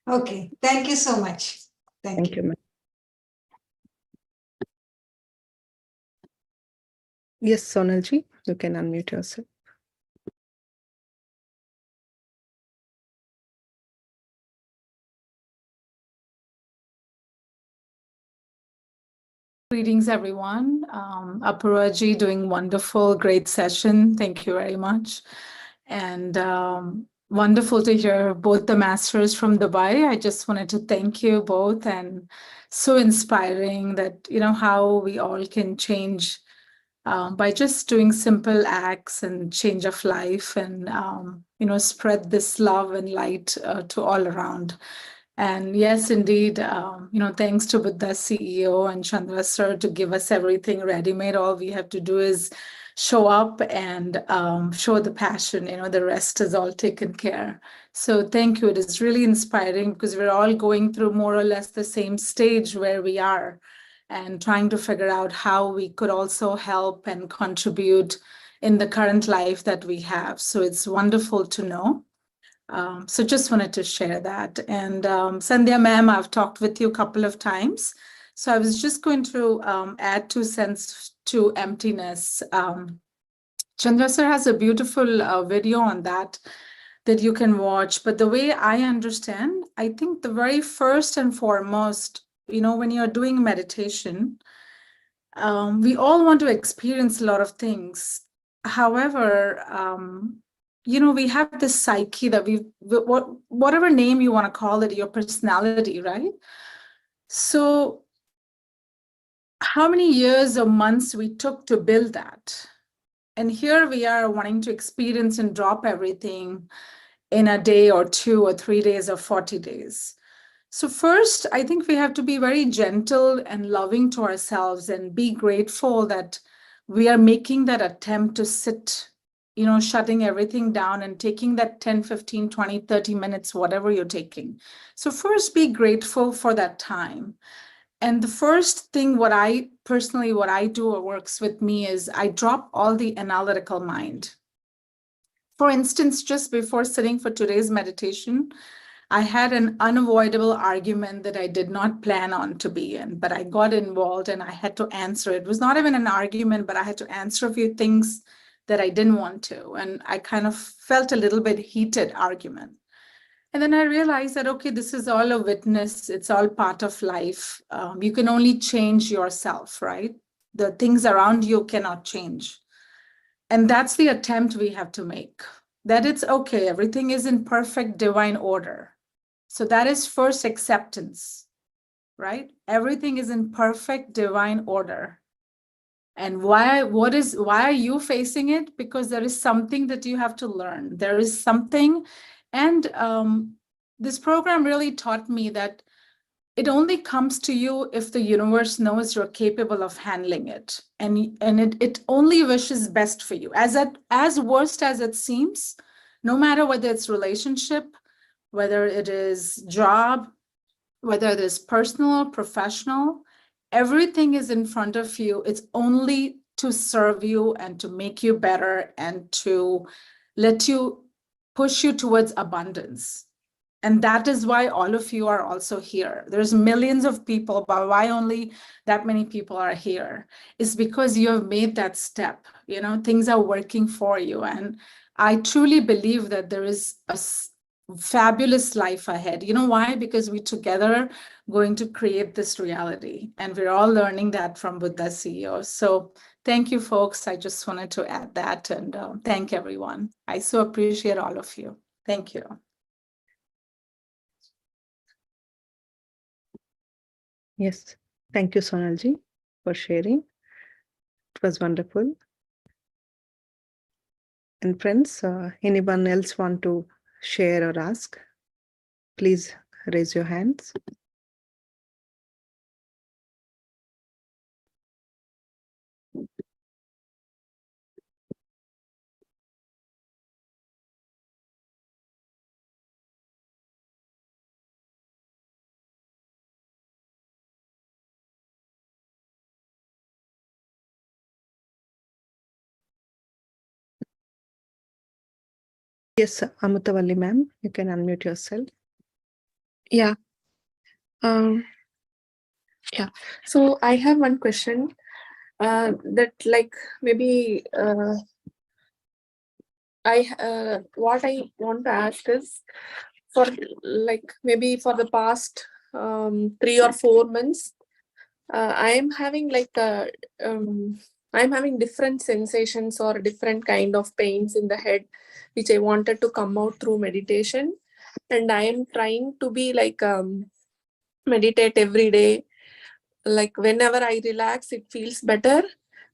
H: Okay. Thank you so much.
B: Thank you, ma'am. Yes, Sonalji, you can unmute yourself.
I: Greetings, everyone. Apuraji doing wonderful, great session. Thank you very much. And wonderful to hear both the masters from Dubai. I just wanted to thank you both, and so inspiring that, how we all can change by just doing simple acts and change of life, and, spread this love and light to all around. And yes, indeed, thanks to Buddha's CEO and Chandra sir to give us everything ready-made. All we have to do is show up and show the passion. The rest is all taken care. So thank you. It is really inspiring because we're all going through more or less the same stage where we are, and trying to figure out how we could also help and contribute in the current life that we have. So it's wonderful to know. So just wanted to share that. And Sandhya ma'am, I've talked with you a couple of times. So I was just going to add 2 cents to emptiness. Chandra sir has a beautiful video on that you can watch. But the way I understand, I think the very first and foremost, when you're doing meditation, We all want to experience a lot of things. However, we have this psyche that whatever name you want to call it, your personality, right? So how many years or months we took to build that? And here we are wanting to experience and drop everything in a day or 2 or 3 days or 40 days. So first, I think we have to be very gentle and loving to ourselves and be grateful that we are making that attempt to sit, shutting everything down and taking that 10, 15, 20, 30 minutes, whatever you're taking. So first, be grateful for that time. And the first thing what I do or works with me is I drop all the analytical mind. For instance, just before sitting for today's meditation, I had an unavoidable argument that I did not plan on to be in, but I got involved and I had to answer it. It was not even an argument, but I had to answer a few things that I didn't want to. And I kind of felt a little bit heated argument. And then I realized that, okay, this is all a witness. It's all part of life. You can only change yourself, right? The things around you cannot change. And that's the attempt we have to make, that it's okay. Everything is in perfect divine order. So that is first acceptance, right? Everything is in perfect divine order. And why are you facing it? Because there is something that you have to learn. There is something. And this program really taught me that it only comes to you if the universe knows you're capable of handling it. And it only wishes best for you. As worst as it seems, no matter whether it's relationship, whether it is job, whether it is personal, professional, everything is in front of you. It's only to serve you and to make you better and to push you towards abundance. And that is why all of you are also here. There's millions of people, but why only that many people are here? It's because you have made that step. Things are working for you. And I truly believe that there is a fabulous life ahead. You know why? Because we together going to create this reality. And we're all learning that from Buddha CEO. So thank you, folks. I just wanted to add that and thank everyone. I so appreciate all of you. Thank you.
B: Yes. Thank you, Sonalji, for sharing. It was wonderful. And friends, anyone else want to share or ask? Please raise your hands. Yes, Amutavalli ma'am, you can unmute yourself.
J: Yeah. Yeah. So I have one question that maybe what I want to ask is for maybe for the past 3 or 4 months, I am having I'm having different sensations or different kind of pains in the head, which I wanted to come out through meditation. And I am trying to be meditate every day. Whenever I relax, it feels better.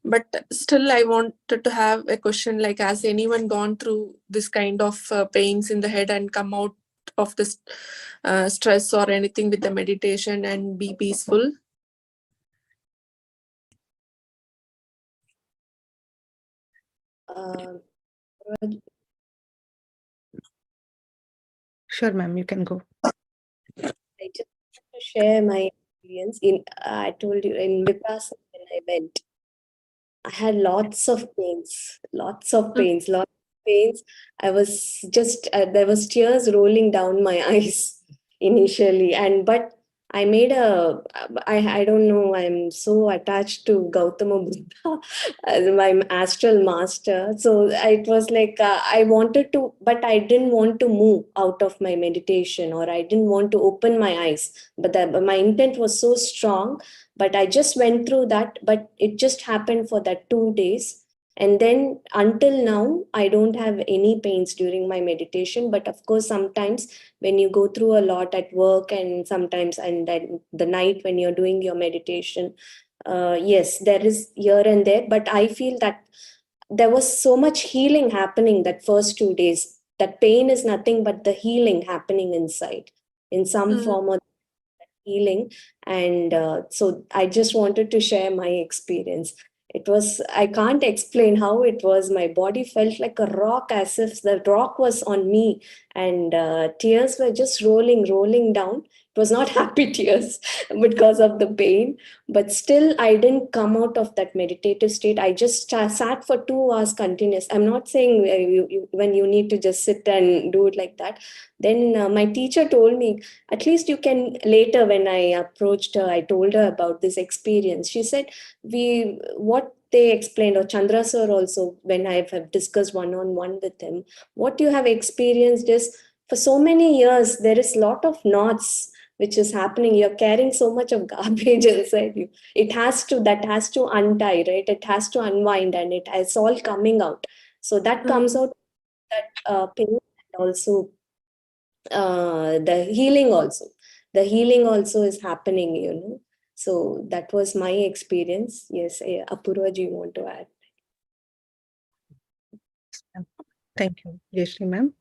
J: But still, I wanted to have a question has anyone gone through this kind of pains in the head and come out of this stress or anything with the meditation and be peaceful?
B: Sure, ma'am, you can go.
E: I just want to share my experience. I told you in Vipassana when I went, I had lots of pains. I was just there was tears rolling down my eyes initially, but I made I don't know, I'm so attached to Gautama Buddha as my astral master. So it was I wanted to, but I didn't want to move out of my meditation, or I didn't want to open my eyes. But my intent was so strong. But I just went through that, but it just happened for that 2 days. And then until now, I don't have any pains during my meditation. But of course, sometimes when you go through a lot at work, and sometimes, and then the night when you're doing your meditation, yes, there is here and there. But I feel that there was so much healing happening that first 2 days. That pain is nothing but the healing happening inside in some form or healing. And so I just wanted to share my experience. It was, I can't explain how it was. My body felt like a rock, as if the rock was on me, and tears were just rolling down. It was not happy tears because of the pain, but still I didn't come out of that meditative state. I just sat for 2 hours continuous. I'm not saying when you need to just sit and do it like that. Then my teacher told me, at least you can, later when I approached her, I told her about this experience. She said, what they explained, or Chandra sir also, when I have discussed one-on-one with him, what you have experienced is, for so many years, there is a lot of knots which is happening. You're carrying so much of garbage inside you. That has to untie, right? It has to unwind, and it's all coming out. So that comes out, that pain, and also the healing also is happening. So that was my experience. Yes, Apurva, do you want to add?
B: Thank you, Jayashree ma'am.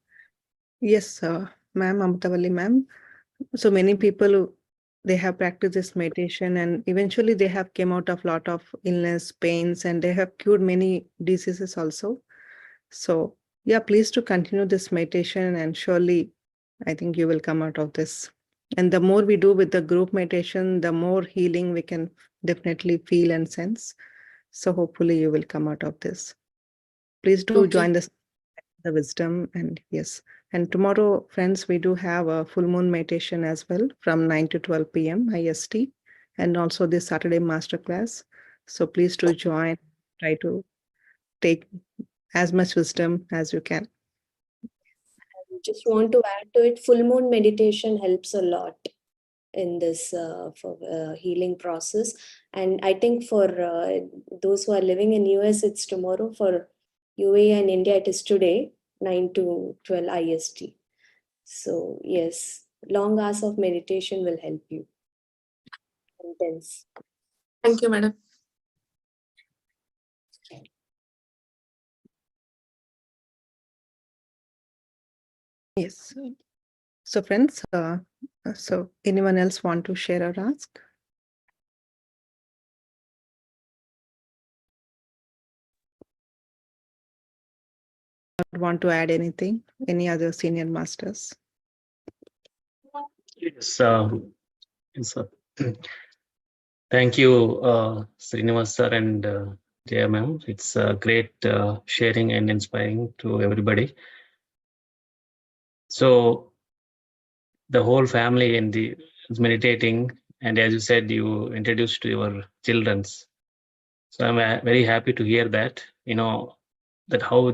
B: Yes, ma'am, Amritavalli ma'am. So many people, they have practiced this meditation, and eventually they have came out of lot of illness, pains, and they have cured many diseases also. So yeah, please to continue this meditation, and surely I think you will come out of this. And the more we do with the group meditation, the more healing we can definitely feel and sense. So hopefully you will come out of this. Please do join the wisdom. And yes, and tomorrow, friends, we do have a full moon meditation as well from 9 to 12 p.m. IST, and also this Saturday masterclass. So please do join, try to take as much wisdom as you can.
E: Just want to add to it, full moon meditation helps a lot in this for healing process. And I think for those who are living in US, it's tomorrow. For UAE and India, it is today, 9 to 12 IST. So yes, long hours of meditation will help you. Intense.
J: Thank you, madam.
B: Yes. So friends, so anyone else want to share or ask? Want to add anything? Any other senior masters?
K: Yes, yes, sir. Thank you, Srinivas sir and Jaya ma'am. It's great sharing and inspiring to everybody. So the whole family is meditating, and as you said, you introduced to your children's. So I'm very happy to hear that. That how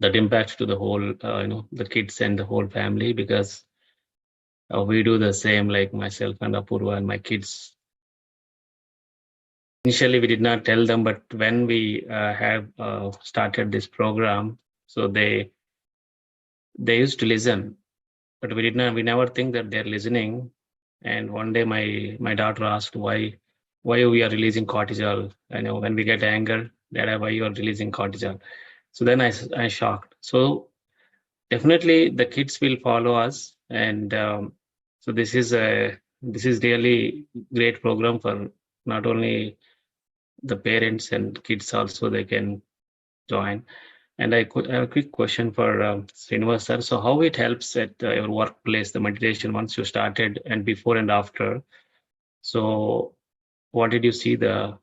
K: that impacts to the whole, the kids and the whole family, because we do the same, like myself and Apurva and my kids. Initially, we did not tell them, but when we have started this program, so they used to listen, but we never think that they're listening. And one day, my daughter asked why we are releasing cortisol. When we get anger, Dad, why you are releasing cortisol? So then I shocked. So definitely the kids will follow us, and so this is really great program for not only the parents and kids, also they can join. And I could have a quick question for Srinivas sir. So how it helps at your workplace, the meditation, once you started, and before and after? So what did you see the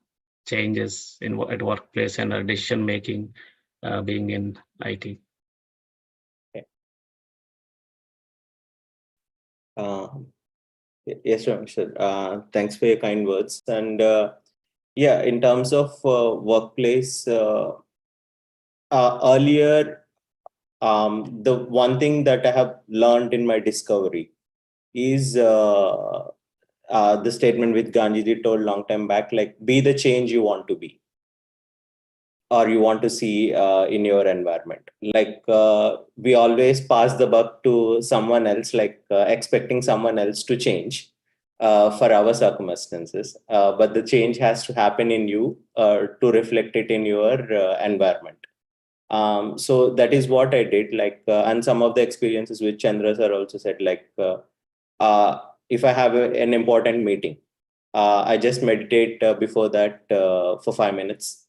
K: changes at workplace and decision making being in IT?
F: Yes, Rameshwar. Thanks for your kind words. And yeah, in terms of workplace, earlier, the one thing that I have learned in my discovery is the statement which Gandhiji told long time back, like, be the change you want to be or you want to see in your environment. Like we always pass the buck to someone else, like expecting someone else to change for our circumstances. But the change has to happen in you to reflect it in your environment. So that is what I did. Like, and some of the experiences which Chandra sir also said, like, if I have an important meeting, I just meditate before that for 5 minutes.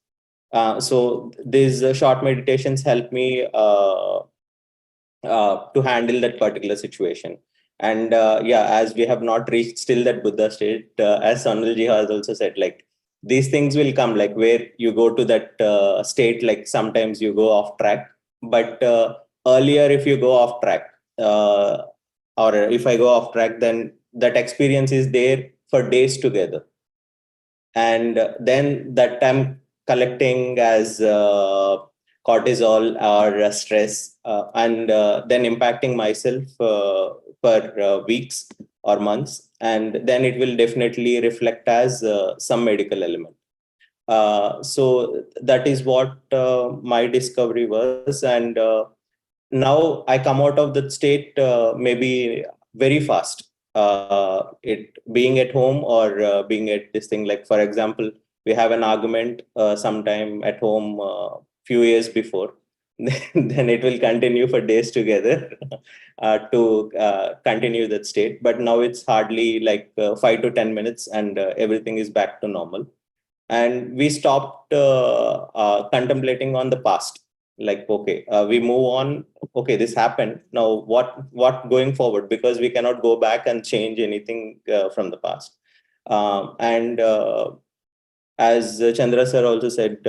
F: So these short meditations help me to handle that particular situation. And yeah, as we have not reached still that Buddha state, as Sonalji has also said, like, these things will come, like where you go to that state, like sometimes you go off track. But earlier, if you go off track, or if I go off track, then that experience is there for days together. And then that I'm collecting as cortisol or stress, and then impacting myself for weeks or months, and then it will definitely reflect as some medical element. So that is what my discovery was, and now I come out of that state maybe very fast. It being at home or being at this thing, like for example, we have an argument sometime at home few years before, then it will continue for days together to continue that state. But now it's hardly like 5 to 10 minutes, and everything is back to normal. And we stopped contemplating on the past. Like, okay, we move on. Okay, this happened. Now, what going forward? Because we cannot go back and change anything from the past. And as Chandra sir also said,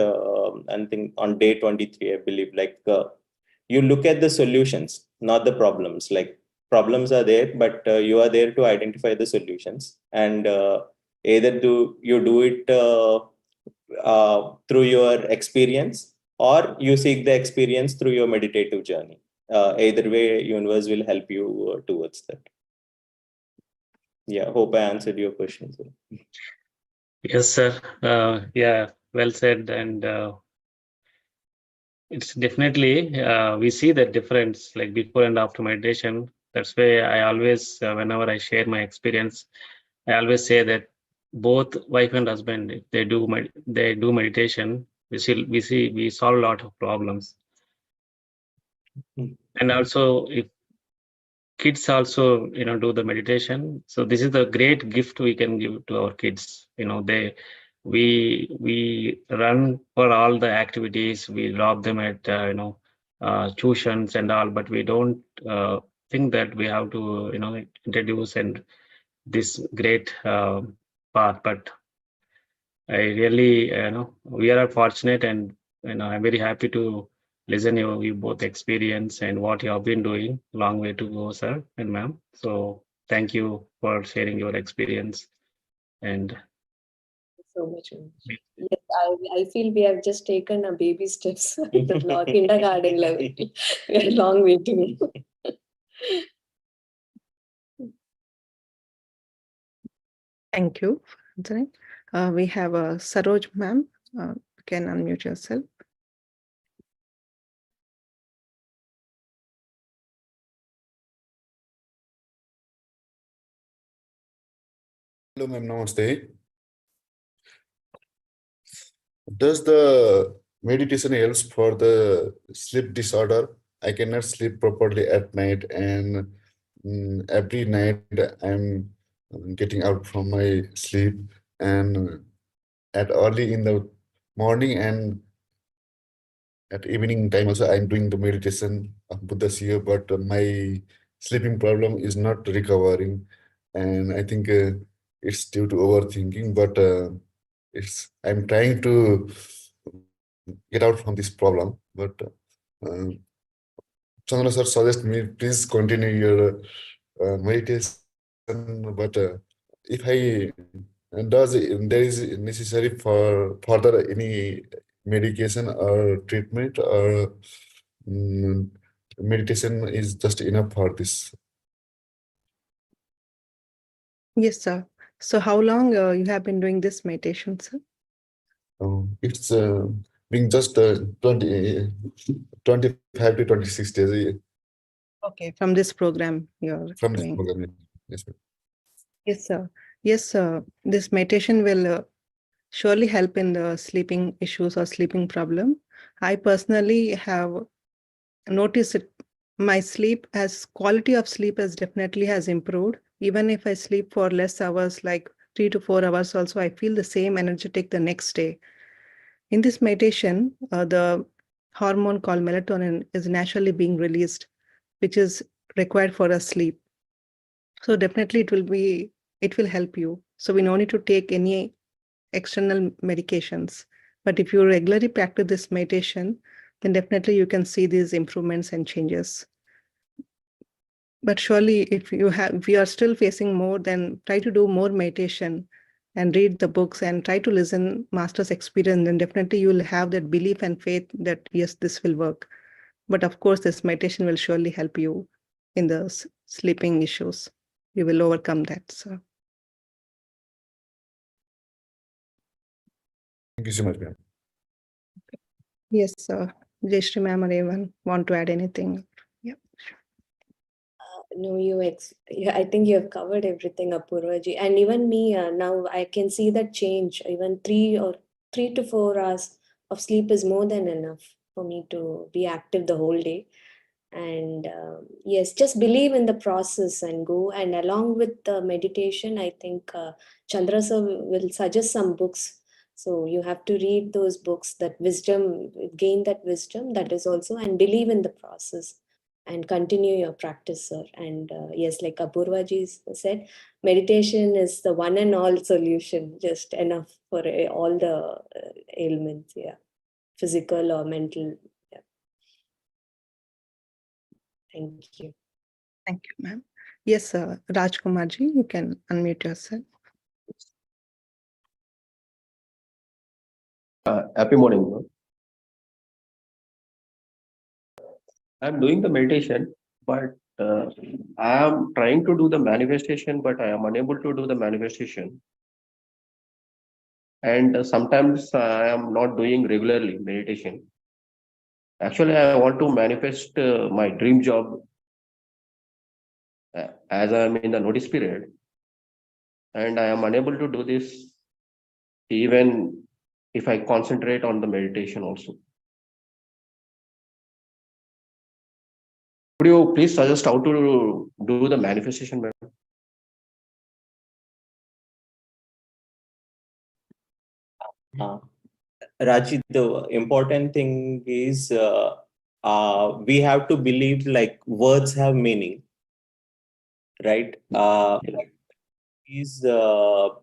F: I think on day 23, I believe, like you look at the solutions, not the problems. Like problems are there, but you are there to identify the solutions, and either you do it through your experience, or you seek the experience through your meditative journey. Either way, universe will help you towards that. Yeah, hope I answered your question, sir.
K: Yes, sir. Yeah, well said. And it's definitely, we see the difference like before and after meditation. That's why I always, whenever I share my experience, I always say that both wife and husband, if they do meditation, we solve a lot of problems. And also, if kids also, do the meditation, so this is the great gift we can give to our kids. We run for all the activities, we drop them at tuitions and all, but we don't think that we have to introduce and this great path. But I really we are fortunate, and I'm very happy to listen you both experience and what you have been doing. Long way to go, sir and ma'am. So thank you for sharing your experience. And
E: So much. Yes, I feel we have just taken a baby steps at the kindergarten level. We are long way to go.
B: Thank you. Anthony. We have Saroj ma'am. You can unmute yourself.
L: Hello, ma'am. Namaste. Does the meditation helps for the sleep disorder? I cannot sleep properly at night, and every night I'm getting out from my sleep, and at early in the morning and at evening time also I'm doing the meditation of Buddha's here, but my sleeping problem is not recovering, and I think it's due to overthinking, but I'm trying to get out from this problem. But Chandra sir suggest me, please continue your meditation. But if I there is necessary for further any medication or treatment, or meditation is just enough for this?
B: Yes, sir. So how long you have been doing this meditation, sir?
L: It's being just 25 to 26 days
B: Okay, from this program you're
L: from this
B: doing.
L: program. Yes, ma'am.
B: Yes, sir. Yes, sir. This meditation will surely help in the sleeping issues or sleeping problem. I personally have noticed it. My sleep quality of sleep definitely has improved. Even if I sleep for less hours, like 3 to 4 hours also, I feel the same energetic the next day. In this meditation, the hormone called melatonin is naturally being released, which is required for a sleep. So definitely it will help you. So we no need to take any external medications. But if you regularly practice this meditation, then definitely you can see these improvements and changes. But surely if we are still facing more, then try to do more meditation and read the books and try to listen master's experience, then definitely you will have that belief and faith that yes, this will work. But of course, this meditation will surely help you in the sleeping issues. You will overcome that. So
L: Thank you so much, ma'am.
B: yes, Jayashree ma'am or anyone want to add anything? Yeah.
E: No, I think you have covered everything, Apurvaji. And even me, now I can see that change. Even 3 to 4 hours of sleep is more than enough for me to be active the whole day. And yes, just believe in the process and go. And along with the meditation, I think Chandra sir will suggest some books. So you have to read those books, that wisdom, gain that wisdom, that is also, and believe in the process and continue your practice, sir. And yes, like Apurvaji said, meditation is the one and all solution, just enough for all the ailments, yeah, physical or mental. Yeah. Thank you.
B: Thank you, ma'am. Yes, Rajkumarji, you can unmute yourself.
M: Happy morning, ma'am. I'm doing the meditation, but I am trying to do the manifestation, but I am unable to do the manifestation. And sometimes I am not doing regularly meditation. Actually, I want to manifest my dream job as I am in the notice period. And I am unable to do this even if I concentrate on the meditation also. Could you please suggest how to do the manifestation, ma'am?
F: Raji, the important thing is we have to believe like words have meaning, right? Is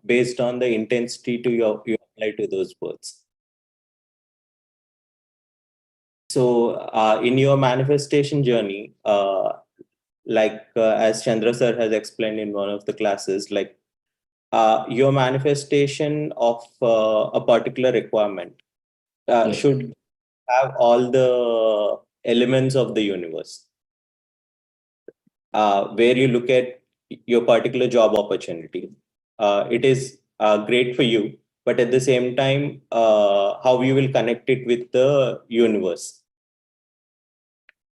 F: based on the intensity you apply to those words. So in your manifestation journey, as Chandra sir has explained in one of the classes, like your manifestation of a particular requirement should have all the elements of the universe. Where you look at your particular job opportunity, it is great for you, but at the same time, how you will connect it with the universe.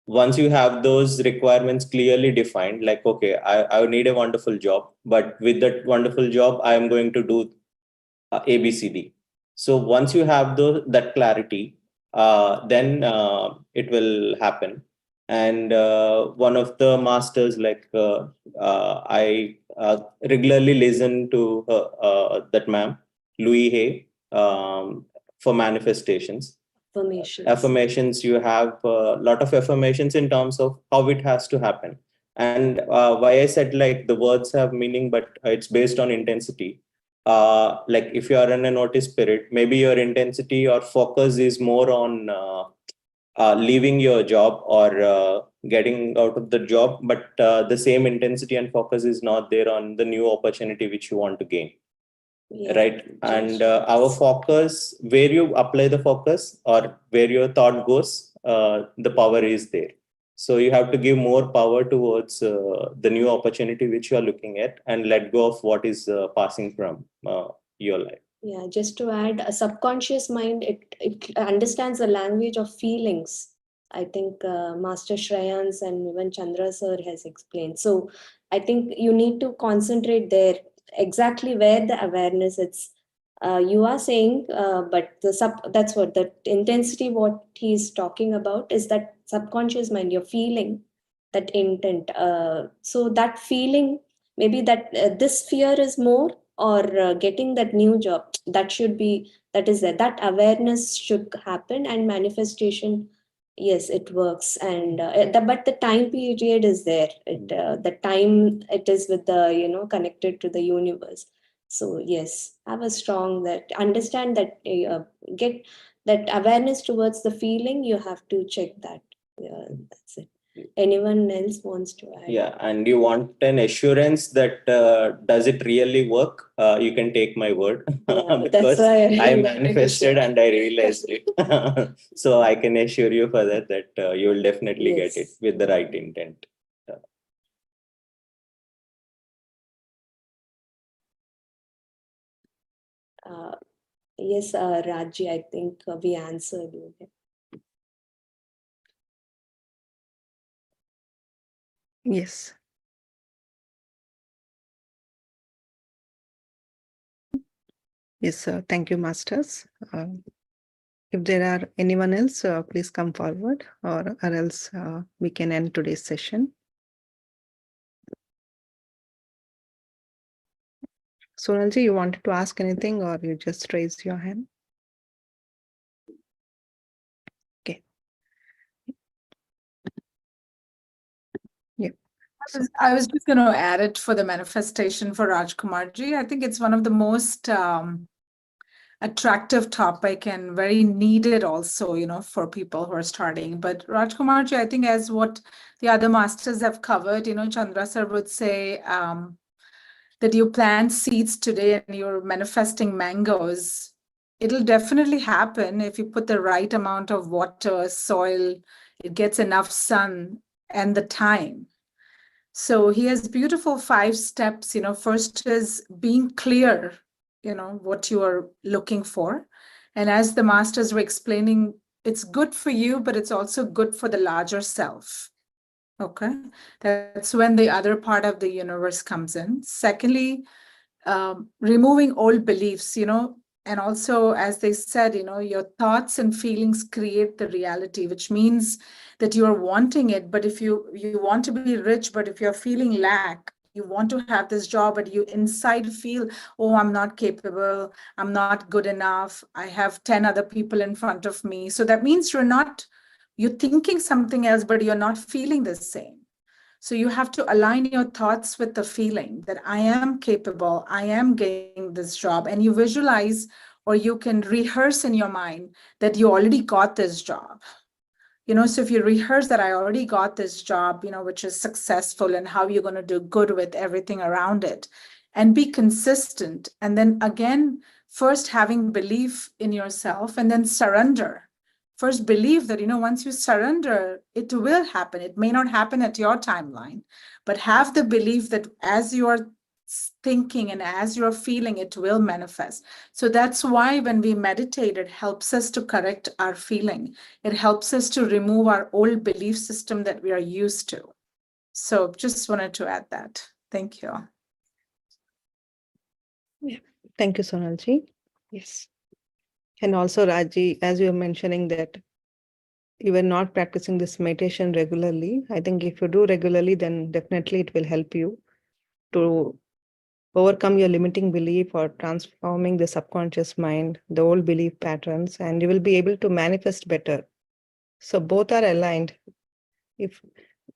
F: Once you have those requirements clearly defined, like, okay, I need a wonderful job, but with that wonderful job, I am going to do ABCD. So once you have that clarity, then it will happen. And one of the masters, I regularly listen to that ma'am, Louis Hay, for manifestations. Affirmations, you have a lot of affirmations in terms of how it has to happen. And why I said like the words have meaning, but it's based on intensity. Like if you are in a notice period, maybe your intensity or focus is more on leaving your job or getting out of the job, but the same intensity and focus is not there on the new opportunity which you want to gain. Yeah, right. And our focus, where you apply the focus or where your thought goes, the power is there. So you have to give more power towards the new opportunity which you are looking at, and let go of what is passing from your life.
E: Yeah, just to add, a subconscious mind, it understands the language of feelings. I think Master Shreyans and even Chandra sir has explained. So I think you need to concentrate there, exactly where the awareness is. You are saying, but that's what the intensity, what he's talking about is that subconscious mind, you're feeling that intent. So that feeling, maybe that this fear is more, or getting that new job, that should be, that is there, that awareness should happen, and manifestation, yes, it works. And but the time period is there, the time it is with the connected to the universe. So yes, have a strong, that understand that, get that awareness towards the feeling, you have to check that. Yeah, that's it. Anyone else wants to add?
F: Yeah, and you want an assurance that does it really work? You can take my word.
E: Yeah,
F: because
E: that's why
F: I
E: wanted to
F: manifested
E: share.
F: and I realized it. So I can assure you for that you will definitely get it
E: Yes.
F: with the right intent.
E: Yes, Raji, I think we answered you.
B: Yes. Yes, sir. Thank you, masters. If there are anyone else, please come forward, or else we can end today's session. Sonalji, you wanted to ask anything, or you just raised your hand? Okay. Yeah.
I: I was just going to add it for the manifestation for Rajkumarji. I think it's one of the most attractive topic and very needed also, for people who are starting. But Rajkumarji, I think as what the other masters have covered, Chandra sir would say that you plant seeds today and you're manifesting mangoes. It'll definitely happen if you put the right amount of water, soil, it gets enough sun and the time. So he has beautiful 5 steps. First is being clear, what you are looking for. And as the masters were explaining, it's good for you, but it's also good for the larger self. Okay. That's when the other part of the universe comes in. Secondly, removing old beliefs, and also, as they said, your thoughts and feelings create the reality, which means that you are wanting it. But if you want to be rich, but if you're feeling lack, you want to have this job, but you inside feel, oh, I'm not capable, I'm not good enough, I have 10 other people in front of me. So that means you're thinking something else, but you're not feeling the same. So you have to align your thoughts with the feeling that I am capable, I am getting this job, and you visualize, or you can rehearse in your mind that you already got this job. So if you rehearse that I already got this job, which is successful, and how you're going to do good with everything around it, and be consistent. And then again, first having belief in yourself, and then surrender. First believe that, once you surrender, it will happen. It may not happen at your timeline, but have the belief that as you are thinking and as you're feeling, it will manifest. So that's why when we meditate, it helps us to correct our feeling. It helps us to remove our old belief system that we are used to. So just wanted to add that. Thank you.
B: Yeah. Thank you, Sonalji. Yes. And also, Raji, as you were mentioning that you were not practicing this meditation regularly, I think if you do regularly, then definitely it will help you to overcome your limiting belief or transforming the subconscious mind, the old belief patterns, and you will be able to manifest better. So both are aligned. If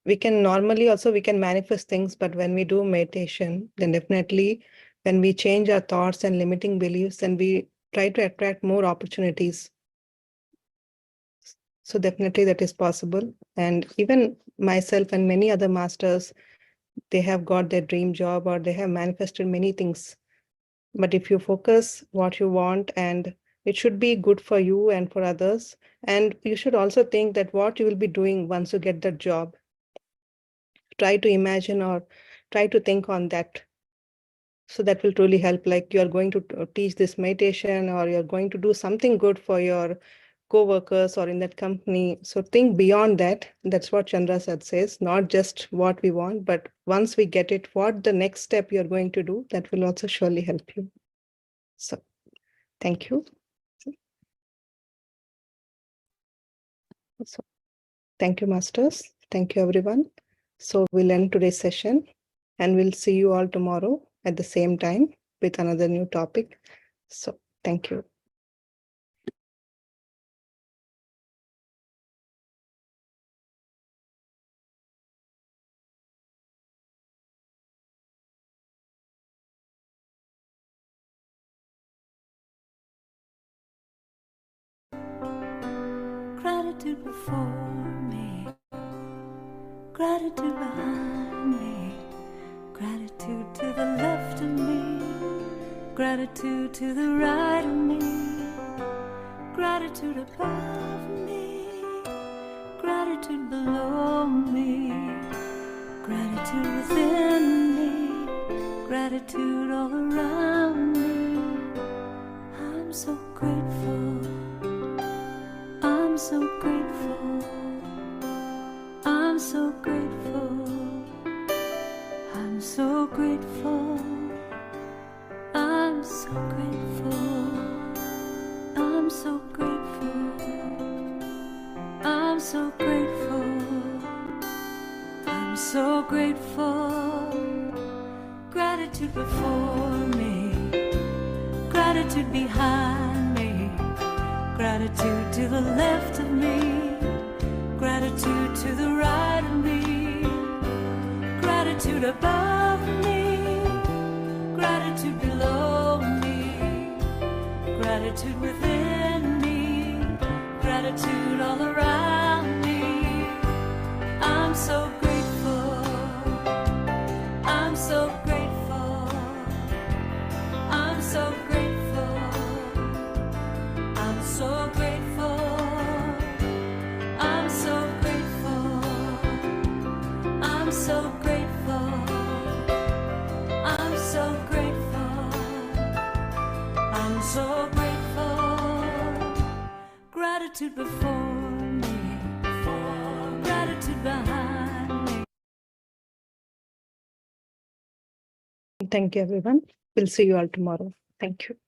B: we can normally also, we can manifest things, but when we do meditation, then definitely when we change our thoughts and limiting beliefs, then we try to attract more opportunities. So definitely that is possible. And even myself and many other masters, they have got their dream job or they have manifested many things. But if you focus what you want and It should be good for you and for others. And you should also think that what you will be doing once you get that job. Try to imagine or try to think on that. So that will truly help. Like you are going to teach this meditation, or you're going to do something good for your co-workers or in that company. So think beyond that. That's what Chandra says, not just what we want, but once we get it, what the next step you're going to do, that will also surely help you. So thank you. So thank you, masters. Thank you, everyone. So we'll end today's session and we'll see you all tomorrow at the same time with another new topic. So thank you.
D: Gratitude before me, gratitude behind me, gratitude to the left of me, gratitude to the right of me, gratitude above me, gratitude below me, gratitude within me, gratitude all around me. I'm so grateful. I'm so grateful. I'm so grateful. I'm so grateful. I'm so grateful. I'm so grateful. I'm so grateful. I'm so grateful. Gratitude before me, gratitude behind me, gratitude to the left of me, gratitude to the right of me, gratitude above me, gratitude below me, gratitude within me, gratitude all around me. I'm so grateful. I'm so grateful. I'm so grateful. I'm so grateful. I'm so grateful. I'm so grateful. I'm so grateful. I'm so grateful. Gratitude before me, gratitude behind me.
B: Thank you, everyone. We'll see you all tomorrow. Thank you.